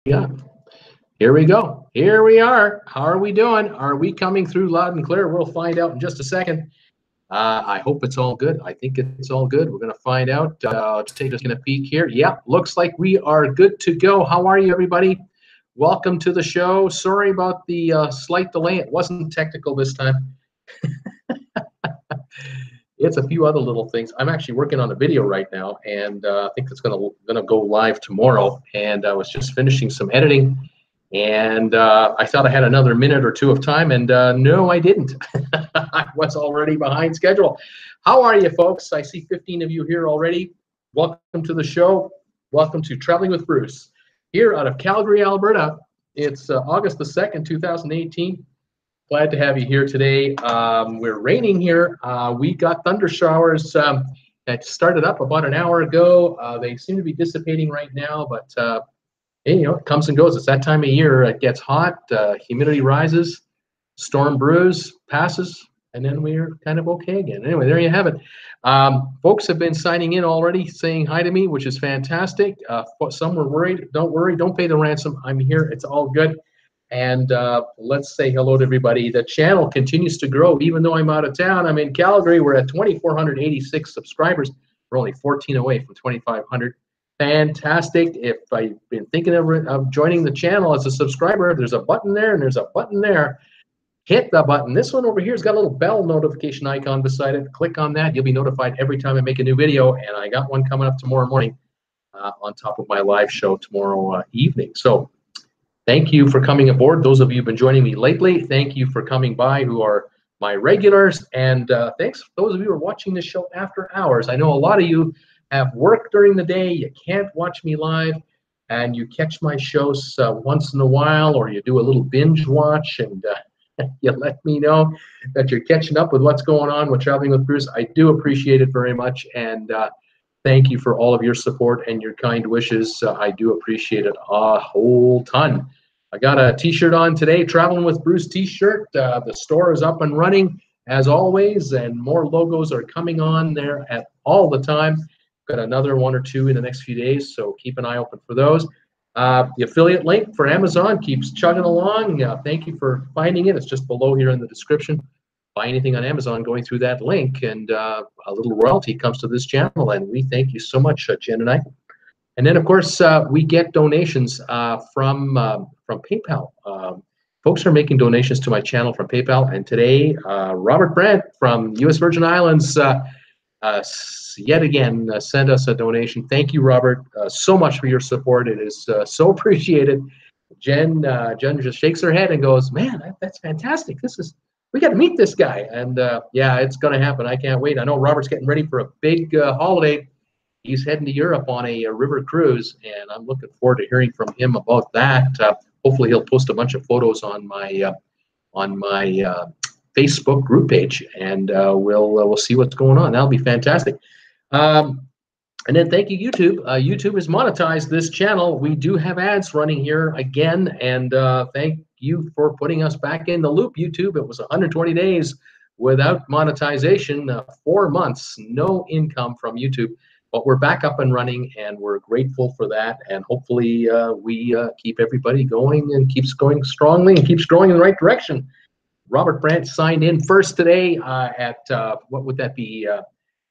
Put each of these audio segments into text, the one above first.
Yeah, here we go. Here we are. How are we doing? Are we coming through loud and clear? We'll find out in just a second. I hope it's all good. I think it's all good. We're going to find out. Just taking a peek here. Yep, looks like we are good to go. How are you, everybody? Welcome to the show. Sorry about the slight delay. It wasn't technical this time. It's a few other little things. I'm actually working on a video right now, and I think it's gonna go live tomorrow. And I was just finishing some editing, and I thought I had another minute or two of time, and no, I didn't. I was already behind schedule. How are you, folks? I see 15 of you here already. Welcome to the show. Welcome to Traveling with Bruce, here out of Calgary, Alberta. It's August the 2nd, 2018. Glad to have you here today. We're raining here. We got thunder showers that started up about an hour ago. They seem to be dissipating right now, but hey, it comes and goes. It's that time of year. It gets hot, humidity rises, storm brews, passes, and then we're kind of okay again. Anyway, there you have it. Folks have been signing in already, saying hi to me, which is fantastic. Some were worried. Don't worry. Don't pay the ransom. I'm here. It's all good. And let's say hello to everybody. The channel continues to grow, even though I'm out of town. I'm in Calgary. We're at 2,486 subscribers. We're only 14 away from 2,500. Fantastic. If I've been thinking of joining the channel as a subscriber, there's a button there and there's a button there. Hit the button. This one over here has got a little bell notification icon beside it. Click on that. You'll be notified every time I make a new video. And I got one coming up tomorrow morning on top of my live show tomorrow evening. So thank you for coming aboard. Those of you who've been joining me lately, thank you for coming by who are my regulars. And thanks for those of you who are watching this show after hours. I know a lot of you have work during the day. You can't watch me live. And you catch my shows once in a while, or you do a little binge watch, and you let me know that you're catching up with what's going on with Traveling with Bruce. I do appreciate it very much. And thank you for all of your support and your kind wishes. I do appreciate it a whole ton. I got a t-shirt on today, Traveling with Bruce t-shirt. The store is up and running as always, and more logos are coming on there at all the time. Got another one or two in the next few days, so keep an eye open for those. The affiliate link for Amazon keeps chugging along. Thank you for finding it. It's just below here in the description. Buy anything on Amazon going through that link, and a little royalty comes to this channel, and we thank you so much, Jen and I. And then, of course, we get donations from PayPal. Folks are making donations to my channel from PayPal, and today, Robert Brandt from U.S. Virgin Islands yet again sent us a donation. Thank you, Robert, so much for your support. It is so appreciated. Jen just shakes her head and goes, "Man, that's fantastic. We got to meet this guy." And yeah, it's going to happen. I can't wait. I know Robert's getting ready for a big holiday. He's heading to Europe on a river cruise, and I'm looking forward to hearing from him about that. Hopefully, he'll post a bunch of photos on my Facebook group page, and we'll see what's going on. That'll be fantastic. And then thank you, YouTube. YouTube has monetized this channel. We do have ads running here again, and thank you for putting us back in the loop, YouTube. It was 120 days without monetization, 4 months, no income from YouTube. But we're back up and running, and we're grateful for that. And hopefully we keep everybody going and keeps going strongly and keeps growing in the right direction. Robert Brandt signed in first today at, what would that be,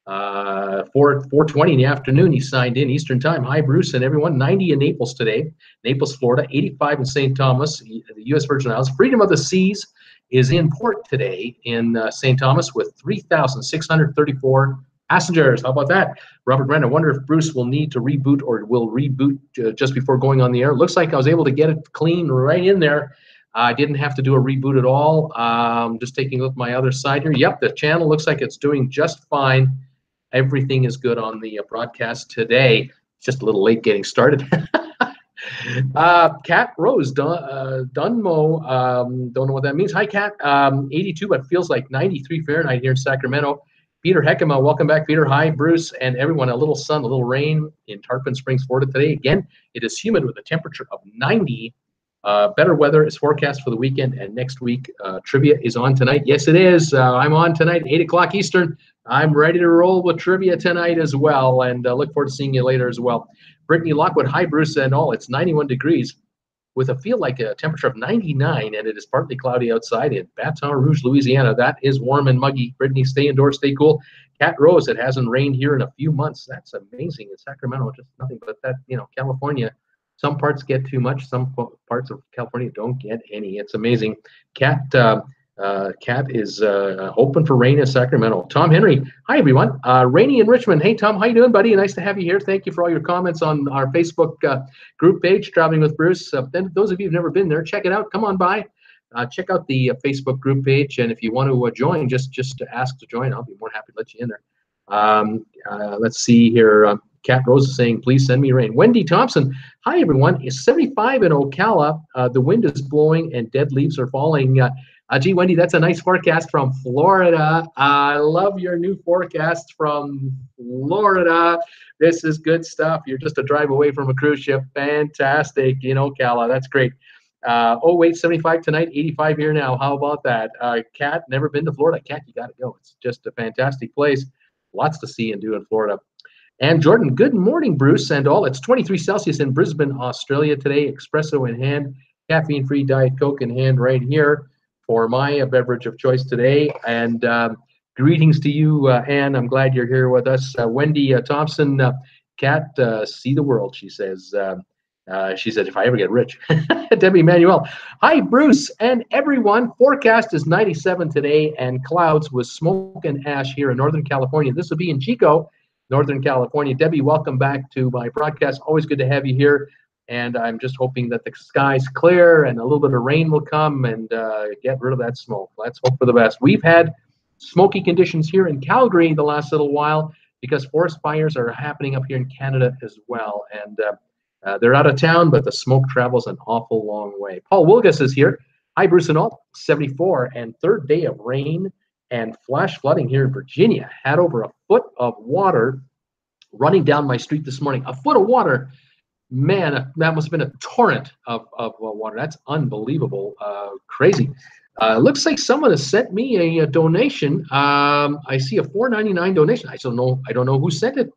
4:20 in the afternoon. He signed in Eastern Time. Hi, Bruce and everyone. 90 in Naples today, Naples, Florida. 85 in St. Thomas, the U.S. Virgin Islands. Freedom of the Seas is in port today in St. Thomas with 3,634 passengers. How about that? Robert Brandt, I wonder if Bruce will need to reboot or will reboot just before going on the air. Looks like I was able to get it clean right in there. I didn't have to do a reboot at all. Just taking a look at my other side here. Yep, the channel looks like it's doing just fine. Everything is good on the broadcast today. It's just a little late getting started. Kat Rose Dunmo, don't know what that means. Hi, Kat. 82, but feels like 93 Fahrenheit here in Sacramento. Peter Heckema, welcome back, Peter. Hi, Bruce, and everyone. A little sun, a little rain in Tarpon Springs, Florida today. Again, it is humid with a temperature of 90. Better weather is forecast for the weekend, and next week trivia is on tonight. Yes, it is. I'm on tonight, 8 o'clock Eastern. I'm ready to roll with trivia tonight as well, and look forward to seeing you later as well. Brittany Lockwood, hi, Bruce and all. It's 91 degrees. with a feel like a temperature of 99, and it is partly cloudy outside in Baton Rouge, Louisiana. That is warm and muggy. Brittany, stay indoors, stay cool. Cat Rose, it hasn't rained here in a few months. That's amazing. In Sacramento, just nothing but that, California, some parts get too much, some parts of California don't get any. It's amazing. Cat is hoping for rain in Sacramento. Tom Henry, hi everyone. Rainy in Richmond. Hey Tom, how you doing, buddy? Nice to have you here. Thank you for all your comments on our Facebook group page, Traveling with Bruce. Then those of you who've never been there, check it out. Come on by. Check out the Facebook group page, and if you want to join, just to ask to join. I'll be more happy to let you in there. Let's see here. Cat Rose is saying, please send me rain. Wendy Thompson, hi everyone. It's 75 in Ocala. The wind is blowing and dead leaves are falling. Gee, Wendy, that's a nice forecast from Florida. I love your new forecast from Florida. This is good stuff. You're just a drive away from a cruise ship. Fantastic in Ocala. That's great. Oh, wait, 75 tonight, 85 here now. How about that? Kat, never been to Florida. Kat, you got to go. It's just a fantastic place. Lots to see and do in Florida. And Jordan, good morning, Bruce and all. It's 23 Celsius in Brisbane, Australia today. Espresso in hand, caffeine-free Diet Coke in hand right here for my beverage of choice today. And greetings to you, Anne. I'm glad you're here with us. Wendy Thompson, Kat, see the world, she says. She said, if I ever get rich. Debbie Manuel. Hi, Bruce and everyone. Forecast is 97 today and clouds with smoke and ash here in Northern California. This will be in Chico, Northern California. Debbie, welcome back to my broadcast. Always good to have you here. And I'm just hoping that the sky's clear and a little bit of rain will come and get rid of that smoke. Let's hope for the best. We've had smoky conditions here in Calgary the last little while because forest fires are happening up here in Canada as well. And they're out of town, but the smoke travels an awful long way. Paul Wilgus is here. Hi, Bruce and all. 74 and third day of rain and flash flooding here in Virginia. Had over a foot of water running down my street this morning. A foot of water. Man, that must have been a torrent of water. That's unbelievable. Crazy. Looks like someone has sent me a donation. I see a $4.99 donation. I don't know who sent it.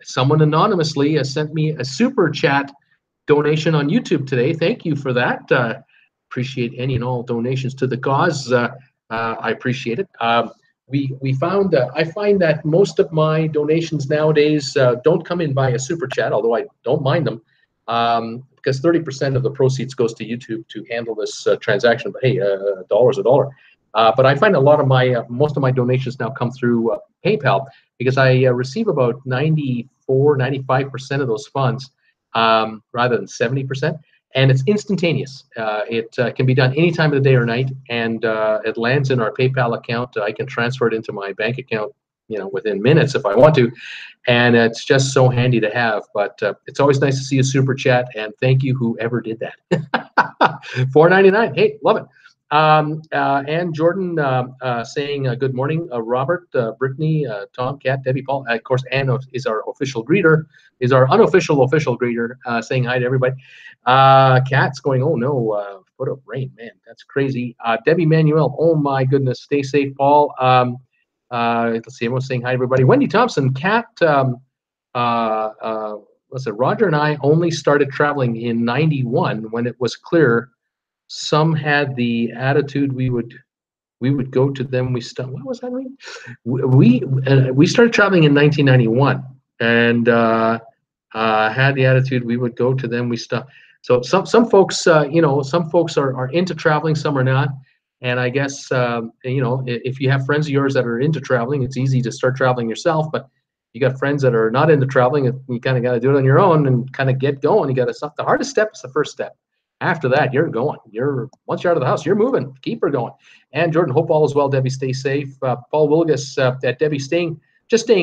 Someone anonymously has sent me a super chat donation on YouTube today. Thank you for that. Appreciate any and all donations to the cause. I appreciate it. We found I find that most of my donations nowadays don't come in by a super chat, although I don't mind them, because 30% of the proceeds goes to YouTube to handle this transaction. But hey, a dollar's a dollar. But I find a lot of my most of my donations now come through PayPal because I receive about 95% of those funds rather than 70%. And it's instantaneous. It can be done any time of the day or night, and it lands in our PayPal account. I can transfer it into my bank account, within minutes if I want to, and it's just so handy to have. But it's always nice to see a super chat, and thank you whoever did that. $4.99. Hey, love it. And Jordan saying good morning, Robert, Brittany, Tom, Kat, Debbie, Paul. Of course, Anne is our official greeter, is our unofficial official greeter, saying hi to everybody. Kat's going, oh no, foot of rain, man, that's crazy. Debbie Manuel, oh my goodness, stay safe, Paul. Let's see, everyone's saying hi to everybody. Wendy Thompson, Kat, listen, Roger and I only started traveling in '91 when it was clear. Some had the attitude we would go to them. What was that mean? We started traveling in 1991 and had the attitude we would go to them. We stopped. So some folks, some folks are into traveling, some are not. And I guess if you have friends of yours that are into traveling, it's easy to start traveling yourself. But you got friends that are not into traveling, and you kind of got to do it on your own and kind of get going. You got to stop. The hardest step is the first step. After that, you're going. Once you're out of the house, you're moving. Keep her going. And Jordan, hope all is well. Debbie, stay safe. Paul Wilgus, that Debbie staying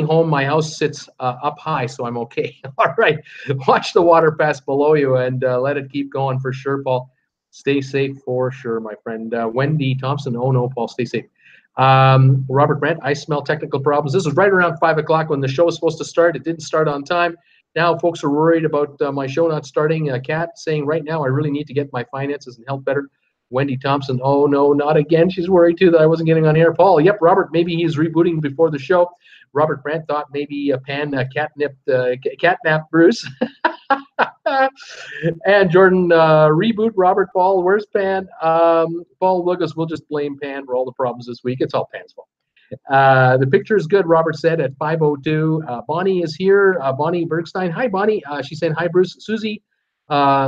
home. My house sits up high, so I'm okay. All right, watch the water pass below you and let it keep going for sure, Paul. Stay safe for sure, my friend. Wendy Thompson, oh no, Paul, stay safe. Robert Brandt, I smell technical problems. This was right around 5 o'clock when the show was supposed to start. It didn't start on time. Now folks are worried about my show not starting. Kat saying right now I really need to get my finances and health better. Wendy Thompson, oh no, not again. She's worried too that I wasn't getting on air. Paul, yep, Robert, maybe he's rebooting before the show. Robert Brandt thought maybe Pan catnapped Bruce. And Jordan, reboot Robert Paul. Where's Pan? Paul Lucas, we'll just blame Pan for all the problems this week. It's all Pan's fault. The picture is good, Robert said at 5:02. Bonnie is here. Bonnie Bergstein. Hi, Bonnie. She's saying hi, Bruce. Susie.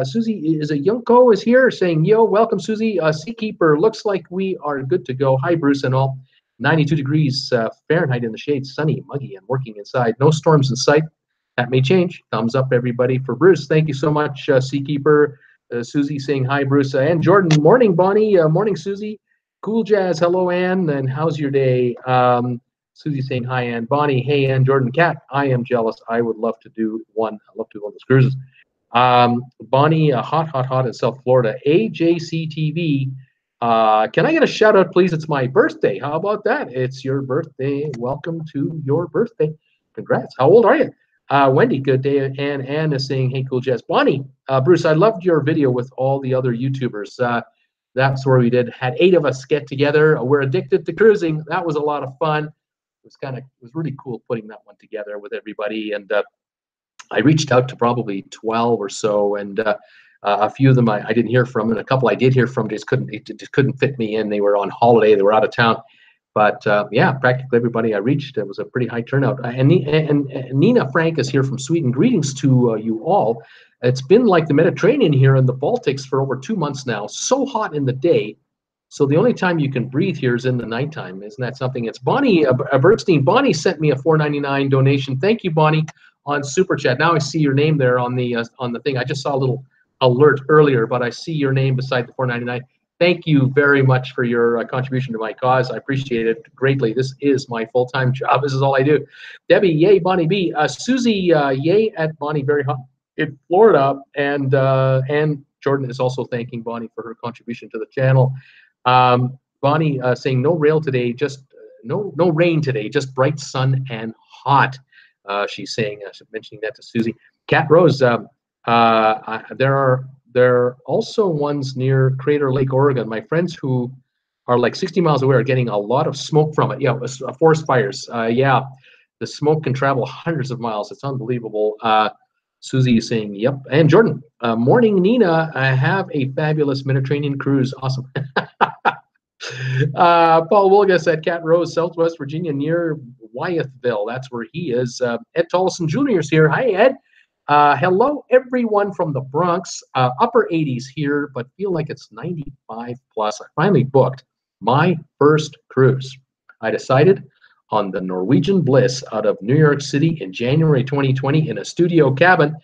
Susie is a Yunko is here saying, yo, welcome, Susie. Seakeeper, looks like we are good to go. Hi, Bruce and all. 92 degrees Fahrenheit in the shade, sunny, muggy, and working inside. No storms in sight. That may change. Thumbs up, everybody, for Bruce. Thank you so much, Seakeeper. Susie saying hi, Bruce. And Jordan, morning, Bonnie. Morning, Susie. Cool Jazz, hello, Ann. And how's your day? Susie saying hi, Ann. Bonnie, hey, Ann. Jordan, Cat, I am jealous. I would love to do one. I love to do one of those cruises. Bonnie, hot in South Florida. AJCTV. Can I get a shout out, please? It's my birthday. How about that? It's your birthday. Welcome to your birthday. Congrats. How old are you? Wendy, good day. And Ann is saying, hey, Cool Jazz. Bonnie, Bruce, I loved your video with all the other YouTubers. That's where we had 8 of us get together. We're addicted to cruising. That was a lot of fun. It was really cool putting that one together with everybody. And I reached out to probably 12 or so, and a few of them I didn't hear from, and a couple I did hear from just couldn't fit me in. They were on holiday. They were out of town. But yeah, practically everybody I reached. It was a pretty high turnout. And Nina Frank is here from Sweden. Greetings to you all. It's been like the Mediterranean here in the Baltics for over 2 months now. So hot in the day. So the only time you can breathe here is in the nighttime. Isn't that something? It's Bonnie Bergstein. Bonnie sent me a $4.99 donation. Thank you, Bonnie, on Super Chat. Now I see your name there on the thing. I just saw a little alert earlier, but I see your name beside the $4.99. Thank you very much for your contribution to my cause. I appreciate it greatly. This is my full-time job. This is all I do. Debbie, yay, Bonnie B. Susie, yay at Bonnie, very hot in Florida. And Jordan is also thanking Bonnie for her contribution to the channel. Bonnie saying no rain today, just bright sun and hot. She's saying, mentioning that to Susie. Cat Rose, there are also ones near Crater Lake, Oregon. My friends who are like 60 miles away are getting a lot of smoke from it. Yeah, forest fires. Yeah, the smoke can travel hundreds of miles. It's unbelievable. Susie is saying, yep. And Jordan, morning, Nina. I have a fabulous Mediterranean cruise. Awesome. Paul Wilgus at Cat Rose, Southwest Virginia, near Wyethville. That's where he is. Ed Tollison Jr. is here. Hi, Ed. Hello, everyone from the Bronx. Upper 80s here, but feel like it's 95 plus. I finally booked my first cruise. I decided on the Norwegian Bliss out of New York City in January 2020 in a studio cabin,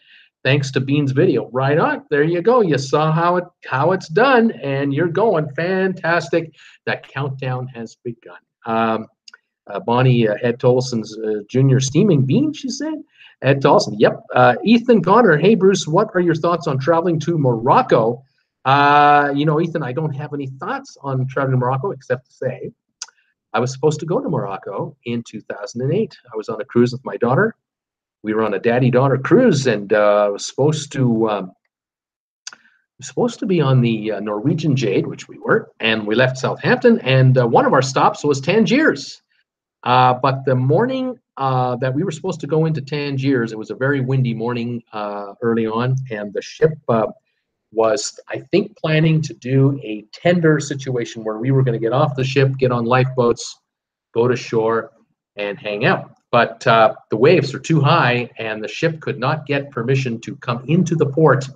thanks to Bean's video. Right on. There you go. You saw how it's done, and you're going fantastic. That countdown has begun. Bonnie, Ed Tolson's Junior Steaming Bean, she said. Ed Tolson, yep. Ethan Connor, hey, Bruce, what are your thoughts on traveling to Morocco? Ethan, I don't have any thoughts on traveling to Morocco except to say I was supposed to go to Morocco in 2008. I was on a cruise with my daughter. We were on a daddy-daughter cruise, and I was supposed to be on the Norwegian Jade, which we were, and we left Southampton, and one of our stops was Tangiers. But the morning that we were supposed to go into Tangiers, it was a very windy morning early on, and the ship was, I think, planning to do a tender situation where we were going to get off the ship, get on lifeboats, go to shore, and hang out. But the waves are too high, and the ship could not get permission to come into the port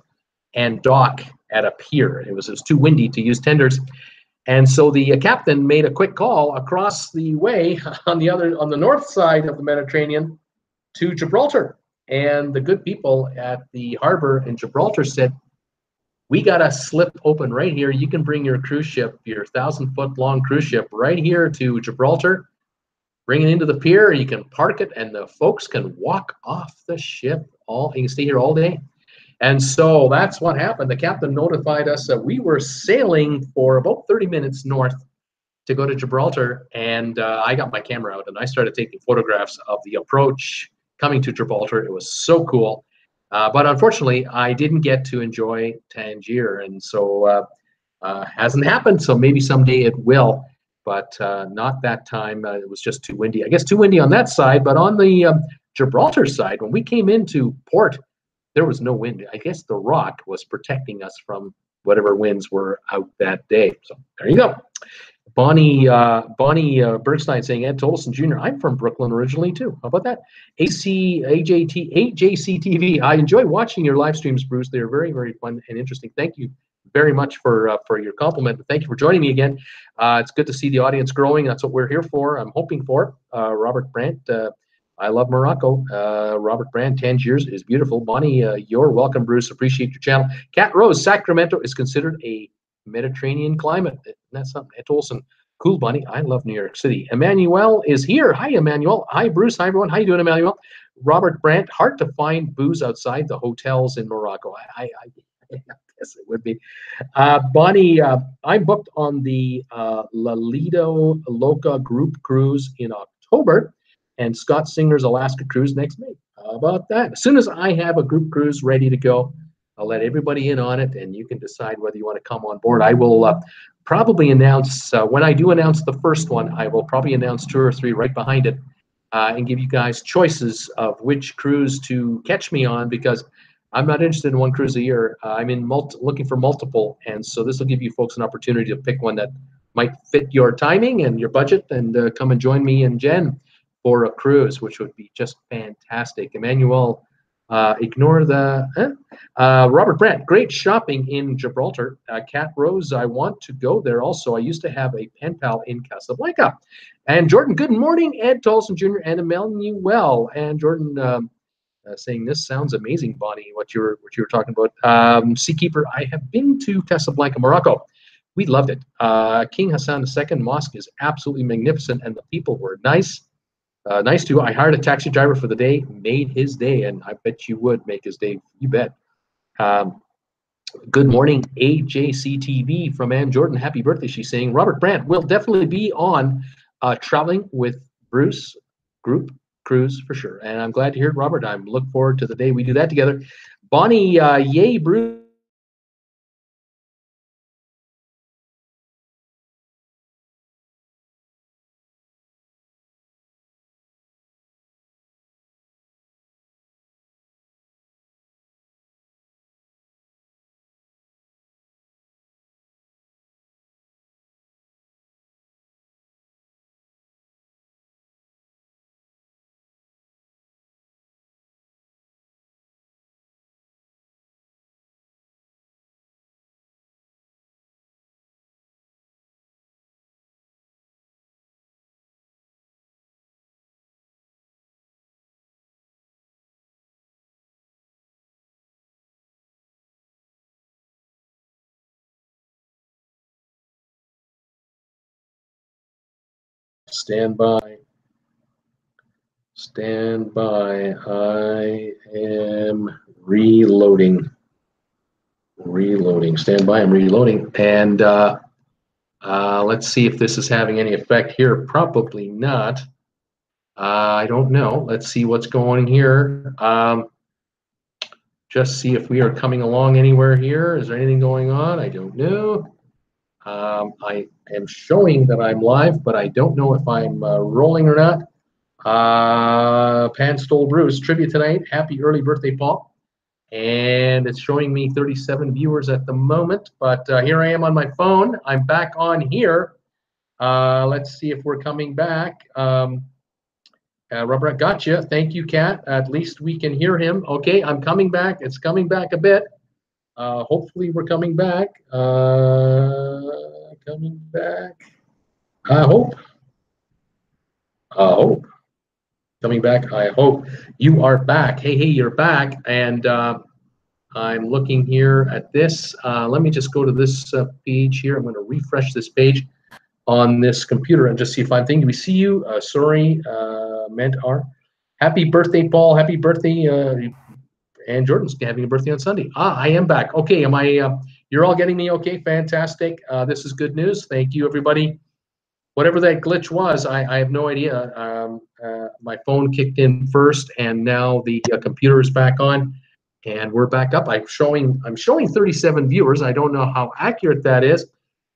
and dock at a pier. It was too windy to use tenders. And so the captain made a quick call across the way on the north side of the Mediterranean to Gibraltar. And the good people at the harbor in Gibraltar said, we got a slip open right here. You can bring your cruise ship, your 1,000-foot long cruise ship right here to Gibraltar, bring it into the pier, you can park it, and the folks can walk off the ship. You can stay here all day. And so that's what happened. The captain notified us that we were sailing for about 30 minutes north to go to Gibraltar. And I got my camera out and I started taking photographs of the approach coming to Gibraltar. It was so cool. But unfortunately, I didn't get to enjoy Tangier. And so hasn't happened. So maybe someday it will. But not that time. It was just too windy. I guess too windy on that side. But on the Gibraltar side, when we came into port, there was no wind. I guess the rock was protecting us from whatever winds were out that day. So there you go. Bonnie Bergstein saying, Ed Tolson Jr., I'm from Brooklyn originally too. How about that? AJCTV, I enjoy watching your live streams, Bruce. They're very, very fun and interesting. Thank you very much for your compliment. Thank you for joining me again. It's good to see the audience growing. That's what we're here for. I'm hoping for. Robert Brandt, I love Morocco. Robert Brand, Tangiers is beautiful. Bonnie, you're welcome, Bruce. Appreciate your channel. Cat Rose, Sacramento is considered a Mediterranean climate. That's something. Ed Olson, cool, Bonnie. I love New York City. Emmanuel is here. Hi, Emmanuel. Hi, Bruce. Hi, everyone. How you doing, Emmanuel? Robert Brandt, hard to find booze outside the hotels in Morocco. I guess it would be. Bonnie, I'm booked on the Lalido Loca group cruise in October, and Scott Singer's Alaska cruise next May. How about that? As soon as I have a group cruise ready to go, I'll let everybody in on it, and you can decide whether you want to come on board. I will probably announce, when I do announce the first one, I will probably announce 2 or 3 right behind it, and give you guys choices of which cruise to catch me on, because I'm not interested in one cruise a year. I'm in looking for multiple, and so this will give you folks an opportunity to pick one that might fit your timing and your budget, and come and join me and Jen for a cruise, which would be just fantastic. Emmanuel, ignore the Robert Brandt, great shopping in Gibraltar. Cat Rose, I want to go there also. I used to have a pen pal in Casablanca. And Jordan, good morning, Ed Tolson Jr. and Emmanuel. And Jordan saying, this sounds amazing, Bonnie, what you were talking about. Seakeeper, I have been to Casablanca, Morocco. We loved it. King Hassan II Mosque is absolutely magnificent, and the people were nice. Nice too. I hired a taxi driver for the day, made his day, and I bet you would make his day. You bet. Good morning, AJCTV from Ann Jordan. Happy birthday, she's saying. Robert Brandt will definitely be on Traveling with Bruce group cruise for sure. And I'm glad to hear it, Robert. I look forward to the day we do that together. Bonnie, yay, Bruce. Stand by. Stand by. I am reloading. Reloading. Stand by. I'm reloading. And let's see if this is having any effect here. Probably not. I don't know. Let's see what's going here. Just see if we are coming along anywhere here. Is there anything going on? I don't know. I am showing that I'm live, but I don't know if I'm rolling or not. Pan Stole Bruce, tribute tonight. Happy early birthday, Paul. And it's showing me 37 viewers at the moment, but here I am on my phone. I'm back on here. Let's see if we're coming back. Robert, gotcha. Thank you, Kat. At least we can hear him. Okay, I'm coming back. It's coming back a bit. Hopefully we're coming back. Coming back. I hope. Coming back. I hope you are back. Hey, you're back. And I'm looking here at this. Let me just go to this page here. I'm going to refresh this page on this computer and just see if I'm thinking. We see you. Sorry, Mentor. Happy birthday, Paul. Happy birthday. And Jordan's having a birthday on Sunday. I am back. Okay, am I? You're all getting me okay? Fantastic. This is good news. Thank you, everybody. Whatever that glitch was, I have no idea. My phone kicked in first, and now the computer is back on, and we're back up. I'm showing 37 viewers. I don't know how accurate that is,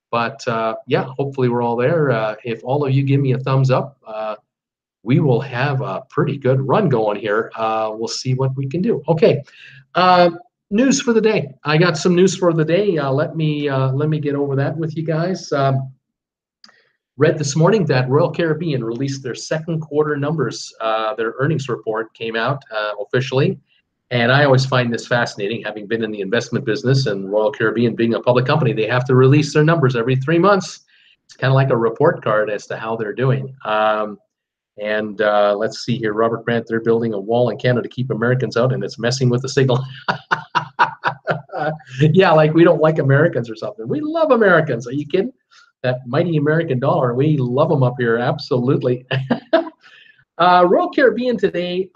but yeah, hopefully we're all there. If all of you give me a thumbs up, we will have a pretty good run going here. We'll see what we can do. Okay, news for the day. I got some news for the day. Let me get over that with you guys. Read this morning that Royal Caribbean released their second quarter numbers. Their earnings report came out officially. And I always find this fascinating, having been in the investment business and Royal Caribbean being a public company. They have to release their numbers every 3 months. It's kind of like a report card as to how they're doing. Let's see here. Robert Grant, they're building a wall in Canada to keep Americans out, and it's messing with the signal. Yeah, like we don't like Americans or something. We love Americans. Are you kidding? That mighty American dollar, we love them up here, absolutely. Royal Caribbean today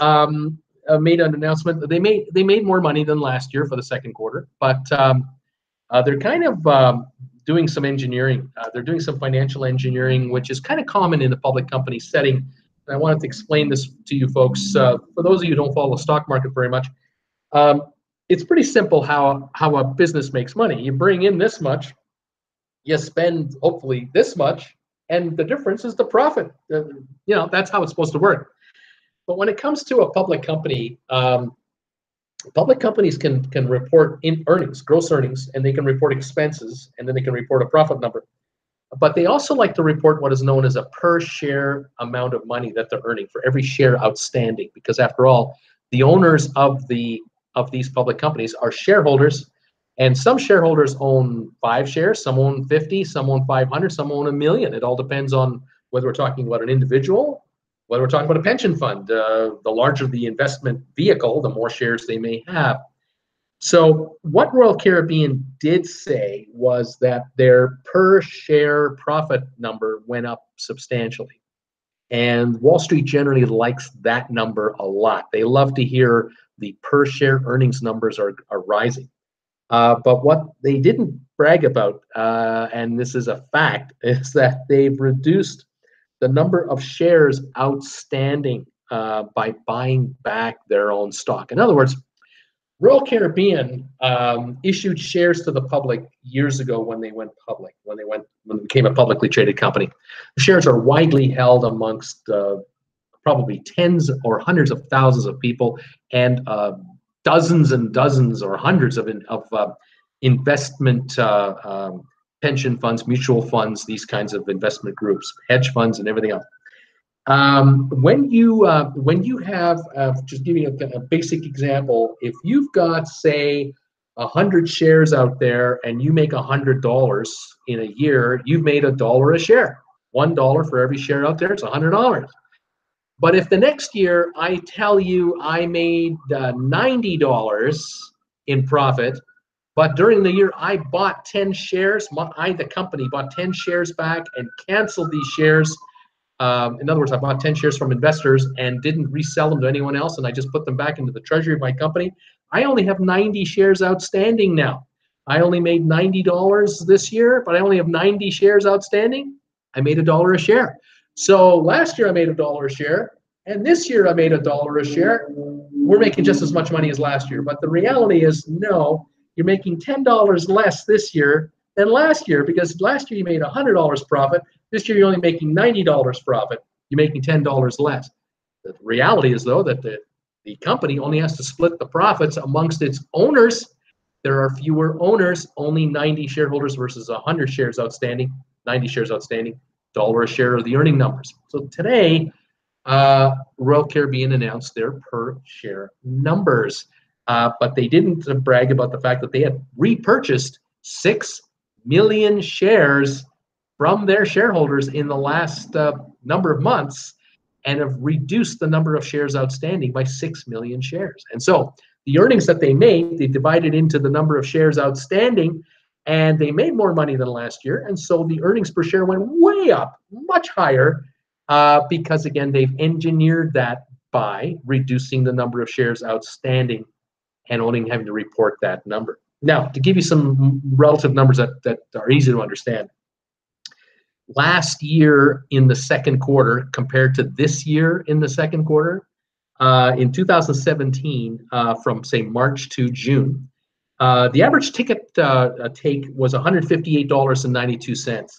made an announcement. They made more money than last year for the second quarter, but they're kind of doing some engineering. They're doing some financial engineering, which is kind of common in the public company setting. And I wanted to explain this to you folks. For those of you who don't follow the stock market very much, it's pretty simple how a business makes money. You bring in this much, you spend hopefully this much, and the difference is the profit. That's how it's supposed to work. But when it comes to a public company, public companies can report in earnings, gross earnings, and they can report expenses, and then they can report a profit number. But they also like to report what is known as a per share amount of money that they're earning for every share outstanding, because after all, the owners of these public companies are shareholders. And some shareholders own 5 shares, some own 50, some own 500, some own 1 million. It all depends on whether we're talking about an individual, whether we're talking about a pension fund. The larger the investment vehicle, the more shares they may have. So what Royal Caribbean did say was that their per share profit number went up substantially. And Wall Street generally likes that number a lot. They love to hear the per share earnings numbers are rising. But what they didn't brag about, and this is a fact, is that they've reduced the number of shares outstanding by buying back their own stock. In other words, Royal Caribbean issued shares to the public years ago when they went public, when they became a publicly traded company. The shares are widely held amongst probably tens or hundreds of thousands of people, and dozens and dozens or hundreds of investment pension funds, mutual funds, these kinds of investment groups, hedge funds, and everything else. When you have, just giving a basic example, if you've got, say, 100 shares out there and you make $100 in a year, you've made $1 a share. $1 for every share out there, it's $100. But if the next year I tell you I made $90 in profit, but during the year I bought 10 shares, the company bought 10 shares back and canceled these shares. In other words, I bought 10 shares from investors and didn't resell them to anyone else, and I just put them back into the treasury of my company. I only have 90 shares outstanding now. I only made $90 this year, but I only have 90 shares outstanding. I made $1 a share. So last year I made $1 a share, and this year I made $1 a share. We're making just as much money as last year, but the reality is, no, you're making $10 less this year than last year, because last year you made $100 profit. This year you're only making $90 profit. You're making $10 less. The reality is, though, that the company only has to split the profits amongst its owners. There are fewer owners, only 90 shareholders versus 100 shares outstanding, 90 shares outstanding, $1 a share of the earning numbers. So today, Royal Caribbean announced their per share numbers, but they didn't brag about the fact that they had repurchased 6 million shares from their shareholders in the last number of months, and have reduced the number of shares outstanding by 6 million shares. And so the earnings that they made, they divided into the number of shares outstanding, and they made more money than last year. And so the earnings per share went way up, much higher, because, again, they've engineered that by reducing the number of shares outstanding and only having to report that number. Now, to give you some relative numbers that are easy to understand, last year in the second quarter compared to this year in the second quarter, in 2017, from, say, March to June, the average ticket take was $158.92.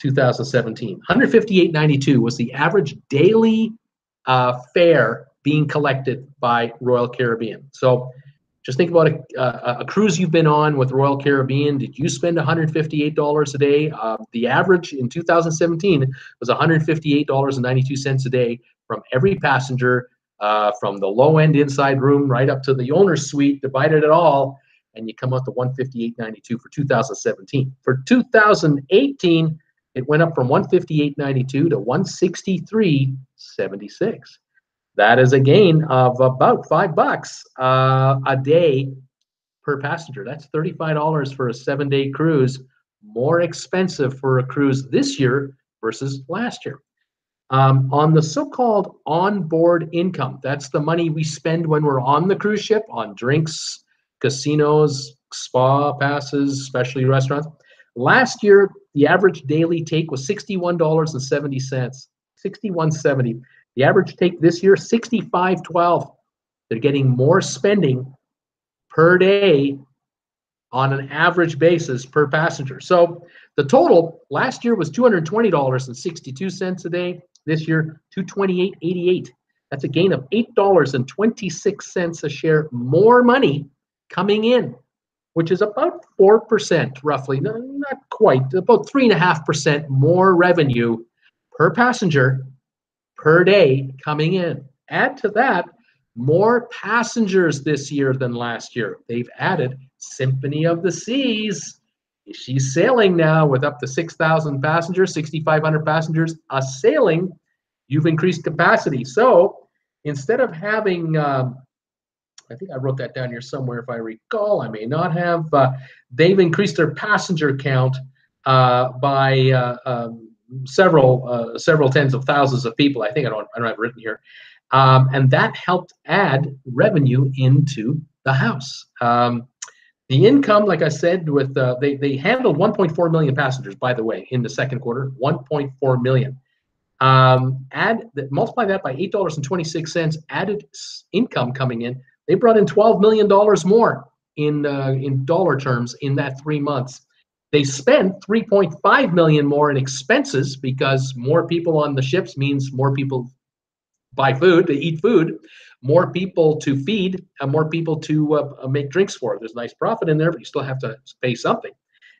2017, $158.92 was the average daily fare being collected by Royal Caribbean. So just think about a cruise you've been on with Royal Caribbean. Did you spend $158 a day? The average in 2017 was $158.92 a day from every passenger, from the low-end inside room right up to the owner's suite, divided it all, and you come out to $158.92 for 2017. For 2018, it went up from $158.92 to $163.76. That is a gain of about $5 a day per passenger. That's $35 for a 7-day cruise, more expensive for a cruise this year versus last year. On the so-called onboard income, that's the money we spend when we're on the cruise ship on drinks, casinos, spa passes, specialty restaurants. Last year, the average daily take was $61.70, $61.70. The average take this year, $65.12. They're getting more spending per day on an average basis per passenger. So the total last year was $220.62 a day. This year, $228.88. That's a gain of $8.26 a share more money coming in, which is about 4% roughly, no, not quite, about 3.5% more revenue per passenger per day coming in. Add to that more passengers this year than last year. They've added Symphony of the Seas. She's sailing now with up to 6,000 passengers, 6,500 passengers a sailing. You've increased capacity. So instead of having, I think I wrote that down here somewhere if I recall, I may not have, they've increased their passenger count by several tens of thousands of people. I think I don't have it written here. And that helped add revenue into the house. The income, like I said, with they handled 1.4 million passengers, by the way, in the second quarter, 1.4 million. Multiply that by $8.26 added income coming in. They brought in $12 million more in dollar terms in that 3 months. They spent $3.5 million more in expenses because more people on the ships means more people buy food, to eat food, more people to feed, and more people to make drinks for. There's a nice profit in there, but you still have to pay something.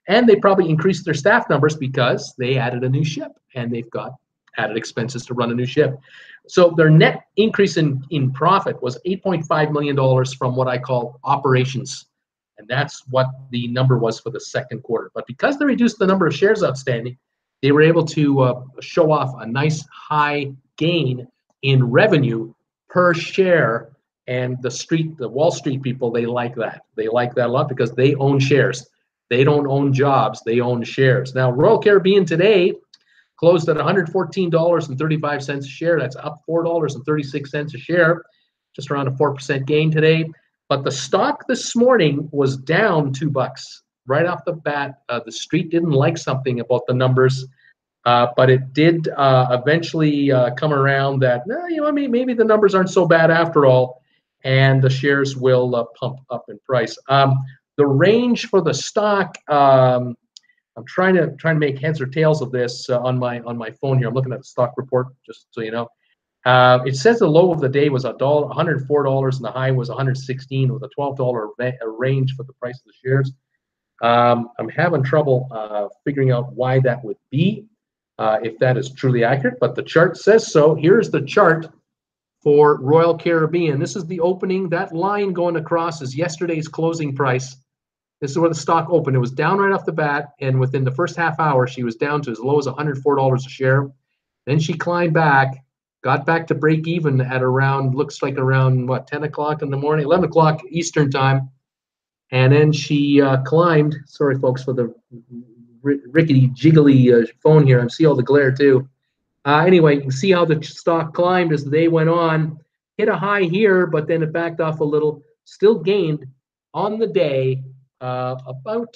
And they probably increased their staff numbers because they added a new ship and they've got added expenses to run a new ship. So their net increase in profit was $8.5 million from what I call operations. And that's what the number was for the second quarter. But because they reduced the number of shares outstanding, they were able to show off a nice high gain in revenue per share. And the Wall Street people, they like that. They like that a lot because they own shares. They don't own jobs, they own shares. Now, Royal Caribbean today closed at $114.35 a share. That's up $4.36 a share, just around a 4% gain today. But the stock this morning was down $2 right off the bat. The street didn't like something about the numbers, but it did eventually come around that maybe the numbers aren't so bad after all, and the shares will pump up in price. The range for the stock, I'm trying to make heads or tails of this on my phone here. I'm looking at the stock report just so you know. It says the low of the day was $104 and the high was $116 with a $12 range for the price of the shares. I'm having trouble figuring out why that would be, if that is truly accurate, but the chart says so. Here's the chart for Royal Caribbean. This is the opening. That line going across is yesterday's closing price. This is where the stock opened. It was down right off the bat, and within the first half hour, she was down to as low as $104 a share. Then she climbed back, got back to break even at around, looks like around, 10 o'clock in the morning, 11 o'clock Eastern time. And then she climbed. Sorry, folks, for the rickety, jiggly phone here. I see all the glare, too. Anyway, you can see how the stock climbed as the day went on. Hit a high here, but then it backed off a little. Still gained on the day about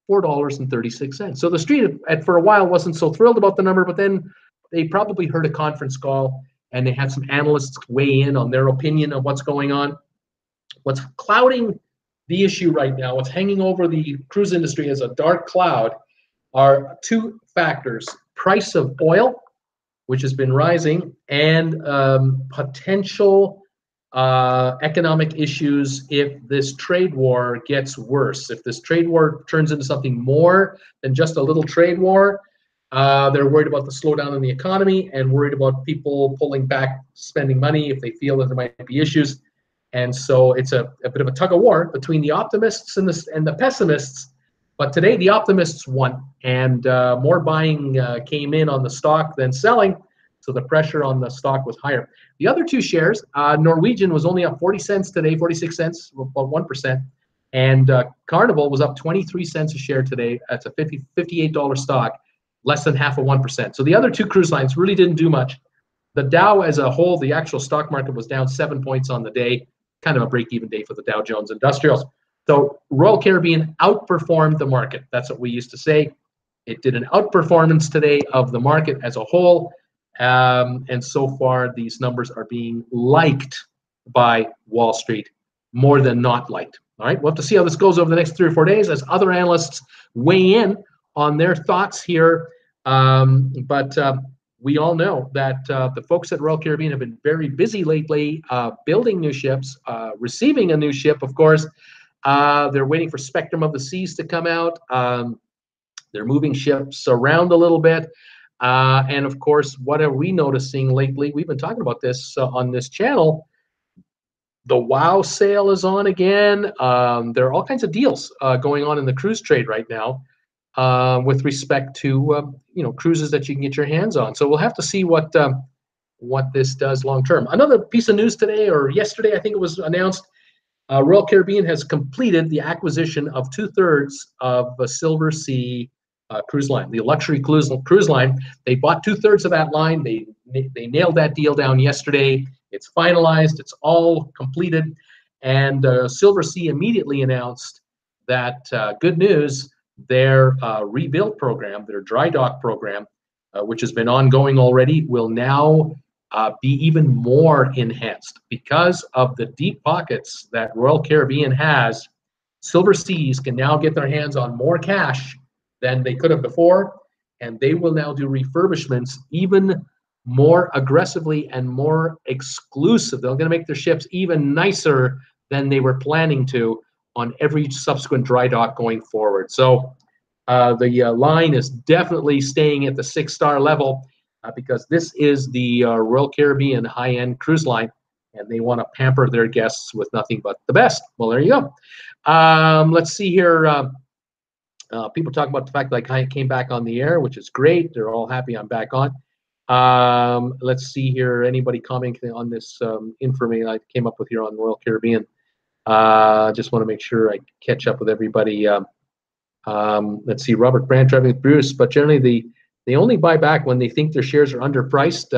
$4.36. So the street for a while wasn't so thrilled about the number, but then they probably heard a conference call and they had some analysts weigh in on their opinion of what's going on. What's clouding the issue right now, what's hanging over the cruise industry as a dark cloud, are two factors: price of oil, which has been rising, and potential economic issues if this trade war gets worse. If this trade war turns into something more than just a little trade war, they're worried about the slowdown in the economy and worried about people pulling back spending money if they feel that there might be issues. And so it's a bit of a tug of war between the optimists and the pessimists. But today the optimists won, and more buying came in on the stock than selling. So the pressure on the stock was higher. The other two shares, Norwegian was only up 40 cents today, 46 cents, about 1%. And Carnival was up 23 cents a share today. That's a $58 stock, less than half of 1%. So the other two cruise lines really didn't do much. The Dow as a whole, the actual stock market was down 7 points on the day, kind of a break-even day for the Dow Jones Industrials. So Royal Caribbean outperformed the market. That's what we used to say. It did an outperformance today of the market as a whole. And so far, these numbers are being liked by Wall Street more than not liked. All right, we'll have to see how this goes over the next 3 or 4 days as other analysts weigh in on their thoughts here. But we all know that the folks at Royal Caribbean have been very busy lately building new ships, receiving a new ship, of course. They're waiting for Spectrum of the Seas to come out. They're moving ships around a little bit. And of course, what are we noticing lately? We've been talking about this on this channel. The WOW sale is on again. There are all kinds of deals going on in the cruise trade right now with respect to cruises that you can get your hands on. So we'll have to see what this does long term. Another piece of news today, or yesterday, I think it was announced. Royal Caribbean has completed the acquisition of 2/3 of the Silver Sea cruise line, the luxury cruise line. They bought 2/3 of that line. They nailed that deal down yesterday. It's finalized. It's all completed. And Silver Sea immediately announced that, good news, their rebuild program, their dry dock program, which has been ongoing already, will now be even more enhanced. Because of the deep pockets that Royal Caribbean has, Silver Seas can now get their hands on more cash than they could have before, and they will now do refurbishments even more aggressively and more exclusive. They're going to make their ships even nicer than they were planning to on every subsequent dry dock going forward. So the line is definitely staying at the 6-star level because this is the Royal Caribbean high-end cruise line, and they want to pamper their guests with nothing but the best. Well, there you go. Let's see here. People talk about the fact that I came back on the air, which is great. They're all happy I'm back on. Let's see here. Anybody commenting on this information I came up with here on Royal Caribbean? Just want to make sure I catch up with everybody. Let's see. Robert Brandt driving with Bruce, but generally they only buy back when they think their shares are underpriced.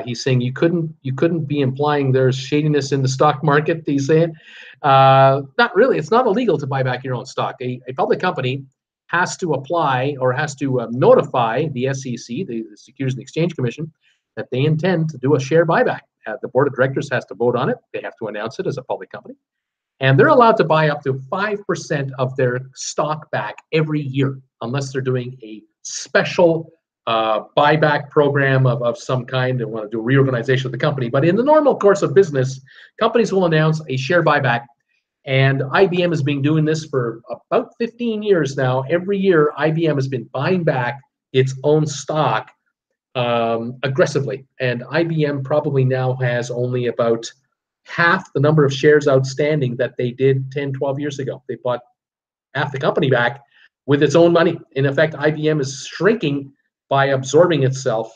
He's saying you couldn't be implying there's shadiness in the stock market. He's saying not really. It's not illegal to buy back your own stock. A public company has to apply or has to notify the SEC, the Securities and Exchange Commission, that they intend to do a share buyback. The board of directors has to vote on it. They have to announce it as a public company. And they're allowed to buy up to 5% of their stock back every year, unless they're doing a special buyback program of some kind. They want to do a reorganization of the company. But in the normal course of business, companies will announce a share buyback. And IBM has been doing this for about 15 years now. Every year, IBM has been buying back its own stock aggressively. And IBM probably now has only about half the number of shares outstanding that they did 10, 12 years ago. They bought half the company back with its own money. In effect, IBM is shrinking by absorbing itself.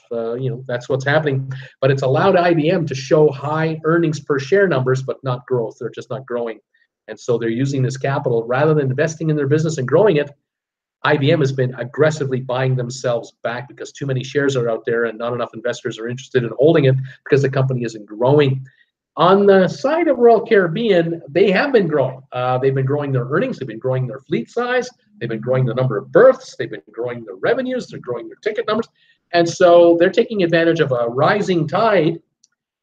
That's what's happening. But it's allowed IBM to show high earnings per share numbers, but not growth. They're just not growing. And so they're using this capital rather than investing in their business and growing it. IBM has been aggressively buying themselves back because too many shares are out there and not enough investors are interested in holding it because the company isn't growing. On the side of Royal Caribbean, they have been growing. They've been growing their earnings. They've been growing their fleet size. They've been growing the number of berths. They've been growing their revenues. They're growing their ticket numbers. And so they're taking advantage of a rising tide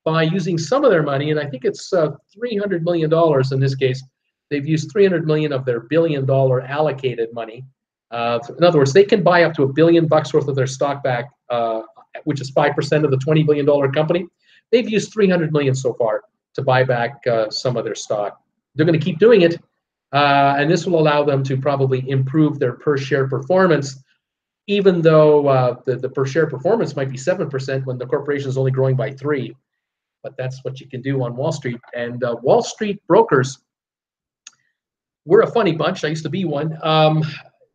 by using some of their money, and I think it's $300 million in this case. They've used $300 million of their $1 billion allocated money. In other words, they can buy up to $1 billion worth of their stock back which is 5% of the $20 billion company. They've used $300 million so far to buy back some of their stock. They're going to keep doing it, and this will allow them to probably improve their per share performance, even though the per share performance might be 7% when the corporation is only growing by 3%. But that's what you can do on Wall Street. And Wall Street brokers, we're a funny bunch. I used to be one.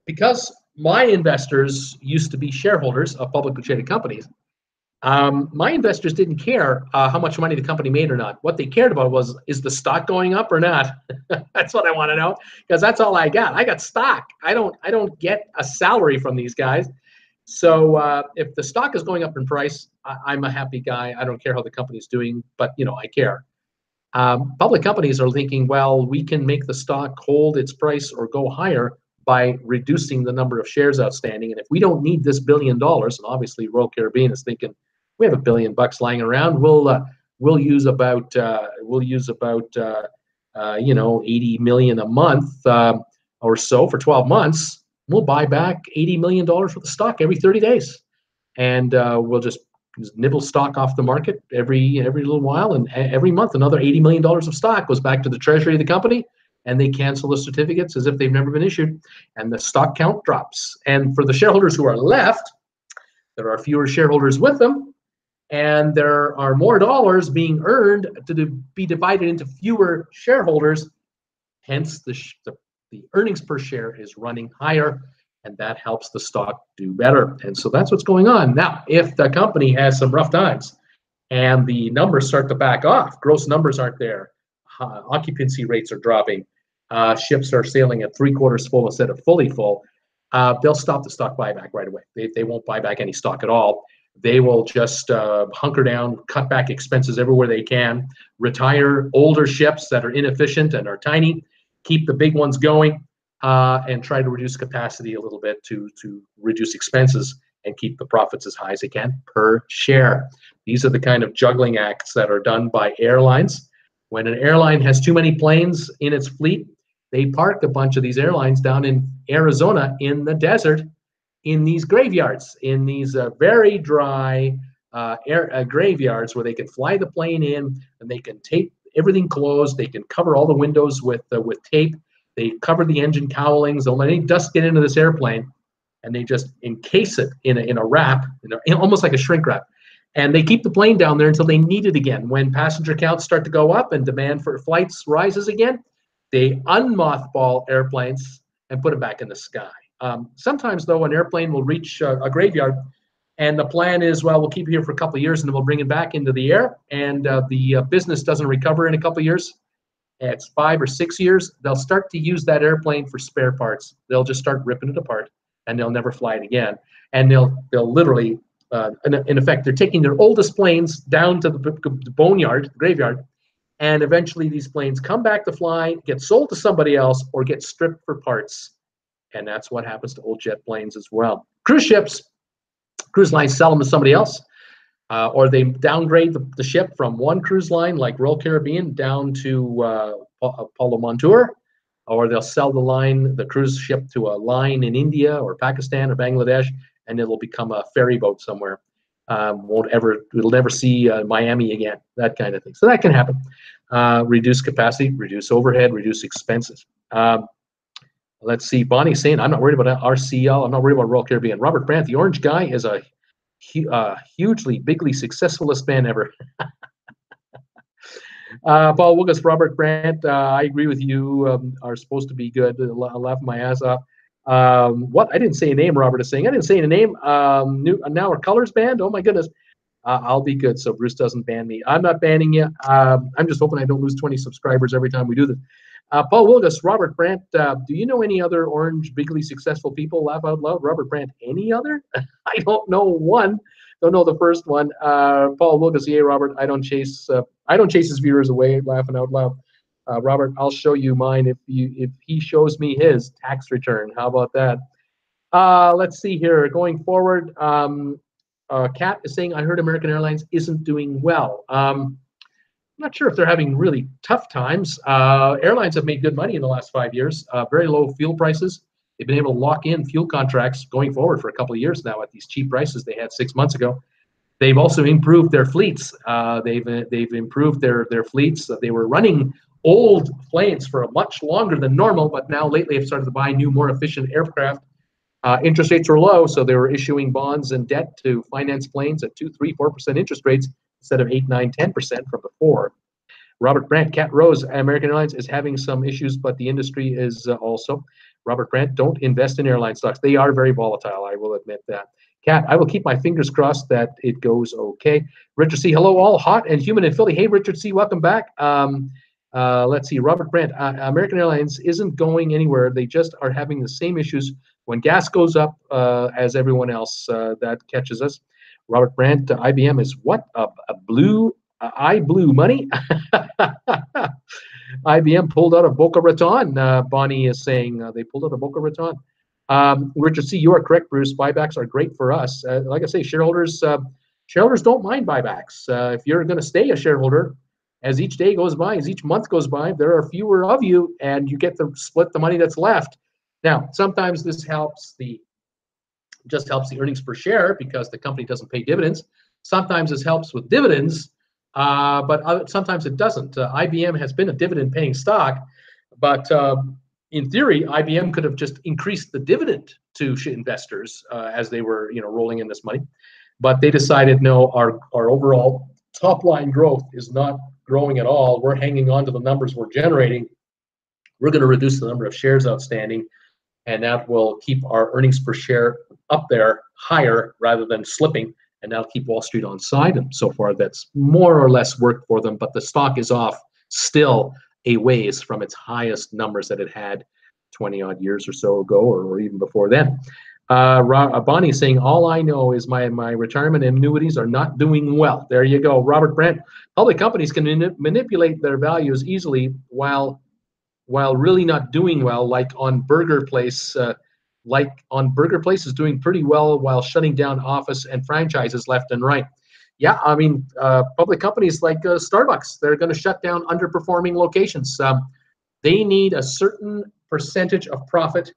Because my investors used to be shareholders of publicly traded companies, my investors didn't care how much money the company made or not. What they cared about was, is the stock going up or not? That's what I want to know, because that's all I got. I got stock. I don't get a salary from these guys. So if the stock is going up in price, I'm a happy guy. I don't care how the company's doing, but I care. Public companies are thinking, well, we can make the stock hold its price or go higher by reducing the number of shares outstanding. And if we don't need this $1 billion, and obviously Royal Caribbean is thinking, we have $1 billion lying around, we'll use about 80 million a month or so for 12 months. We'll buy back $80 million worth of stock every 30 days, and we'll just nibble stock off the market every little while, and every month another $80 million of stock goes back to the treasury of the company, and they cancel the certificates as if they've never been issued, and the stock count drops. And for the shareholders who are left, there are fewer shareholders with them, and there are more dollars being earned to be divided into fewer shareholders. Hence, the earnings per share is running higher, and that helps the stock do better. And so that's what's going on. Now, if the company has some rough times and the numbers start to back off, gross numbers aren't there, occupancy rates are dropping, ships are sailing at 3/4 full instead of fully full, they'll stop the stock buyback right away. They won't buy back any stock at all. They will just hunker down, cut back expenses everywhere they can, retire older ships that are inefficient and are tiny, keep the big ones going, and try to reduce capacity a little bit to reduce expenses and keep the profits as high as they can per share. These are the kind of juggling acts that are done by airlines. When an airline has too many planes in its fleet, they park a bunch of these airlines down in Arizona in the desert, in these graveyards, in these very dry graveyards where they can fly the plane in and they can tape everything closed. They can cover all the windows with tape. They cover the engine cowlings. Don't let any dust get into this airplane, and they just encase it in a wrap, almost like a shrink wrap. And they keep the plane down there until they need it again. When passenger counts start to go up and demand for flights rises again, they unmothball airplanes and put them back in the sky. Sometimes, though, an airplane will reach a graveyard, and the plan is, well, we'll keep it here for a couple of years, and then we'll bring it back into the air, and the business doesn't recover in a couple of years. It's 5 or 6 years. They'll start to use that airplane for spare parts. They'll just start ripping it apart, and they'll never fly it again. And they'll literally, in effect, they're taking their oldest planes down to the boneyard, the graveyard, and eventually these planes come back to fly, get sold to somebody else, or get stripped for parts. And that's what happens to old jet planes as well. Cruise ships, cruise lines sell them to somebody else, or they downgrade the ship from one cruise line like Royal Caribbean down to Palo Montour, or they'll sell the cruise ship to a line in India or Pakistan or Bangladesh, and it'll become a ferry boat somewhere. It'll never see Miami again, that kind of thing. So that can happen. Reduce capacity, reduce overhead, reduce expenses. Let's see, Bonnie's saying, I'm not worried about RCL, I'm not worried about Royal Caribbean. Robert Brandt, the orange guy, is a hugely, bigly successfulest man ever. Paul Wilgus, Robert Brandt, I agree with you, are supposed to be good. I'll laugh my ass off. What? I didn't say a name, Robert is saying. I didn't say a name. Now our colors banned? Oh my goodness. I'll be good so Bruce doesn't ban me. I'm not banning you. I'm just hoping I don't lose 20 subscribers every time we do this. Paul Wilgus, Robert Brandt, do you know any other orange, bigly successful people? Laugh out loud. Robert Brandt, any other? I don't know one. Don't know the first one. Paul Wilgus, yeah, Robert, I don't chase his viewers away, laughing out loud. Robert, I'll show you mine if he shows me his tax return. How about that? Let's see here. Going forward, Kat is saying, I heard American Airlines isn't doing well. I'm not sure if they're having really tough times. Airlines have made good money in the last 5 years. Very low fuel prices. They've been able to lock in fuel contracts going forward for a couple of years now at these cheap prices they had 6 months ago. They've also improved their fleets. They've improved their fleets. They were running old planes for much longer than normal, but now lately have started to buy new, more efficient aircraft. Interest rates are low, so they were issuing bonds and debt to finance planes at 2, 3, 4% interest rates instead of 8, 9, 10% from before. Robert Brandt, Cat Rose, American Airlines is having some issues, but the industry is also. Robert Brandt, don't invest in airline stocks. They are very volatile, I will admit that. Cat, I will keep my fingers crossed that it goes okay. Richard C, hello all, hot and humid in Philly. Hey, Richard C, welcome back. Let's see, Robert Brandt, American Airlines isn't going anywhere. They just are having the same issues when gas goes up as everyone else. That catches us. Robert Brandt, IBM is what? I blew money. IBM pulled out of Boca Raton. Bonnie is saying they pulled out of Boca Raton. Richard C, you are correct, Bruce. Buybacks are great for us. Like I say, shareholders don't mind buybacks. If you're going to stay a shareholder, as each day goes by, as each month goes by, there are fewer of you, and you get to split the money that's left. Now, sometimes this just helps the earnings per share because the company doesn't pay dividends. Sometimes this helps with dividends, but sometimes it doesn't. IBM has been a dividend-paying stock, but in theory, IBM could have just increased the dividend to investors as they were, rolling in this money. But they decided, no, our overall top-line growth is not growing at all. We're hanging on to the numbers we're generating. We're going to reduce the number of shares outstanding, and that will keep our earnings per share up there higher rather than slipping, and that'll keep Wall Street on side. And so far, that's more or less worked for them, but the stock is off still a ways from its highest numbers that it had 20-odd years or so ago, or even before then. Bonnie saying, all I know is my retirement annuities are not doing well. There you go. Robert Brandt, public companies can manipulate their values easily while really not doing well, like on Burger Place. Burger Place is doing pretty well while shutting down office and franchises left and right. Yeah, I mean, public companies like Starbucks, they're going to shut down underperforming locations. They need a certain percentage of profit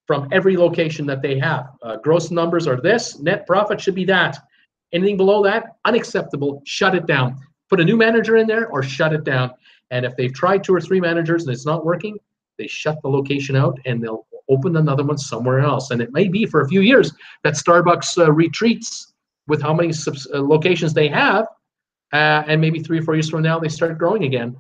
from every location that they have. Gross numbers are this, net profit should be that. Anything below that, unacceptable, shut it down. Put a new manager in there or shut it down. And if they've tried 2 or 3 managers and it's not working, they shut the location out and they'll open another one somewhere else. And it may be for a few years that Starbucks retreats with how many locations they have, and maybe 3 or 4 years from now they start growing again.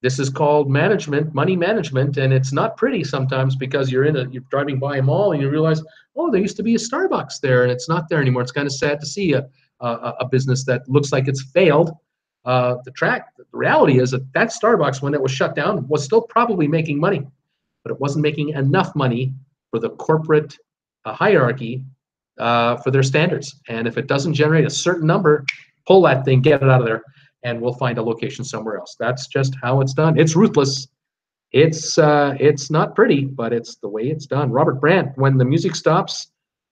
This is called management, money management, and it's not pretty sometimes because you're driving by a mall and you realize, oh, there used to be a Starbucks there and it's not there anymore. It's kind of sad to see a business that looks like it's failed. The reality is that Starbucks, when it was shut down, was still probably making money, but it wasn't making enough money for the corporate hierarchy for their standards. And if it doesn't generate a certain number, pull that thing, get it out of there, and we'll find a location somewhere else. That's just how it's done. It's ruthless. It's not pretty, but it's the way it's done. Robert Brandt, when the music stops,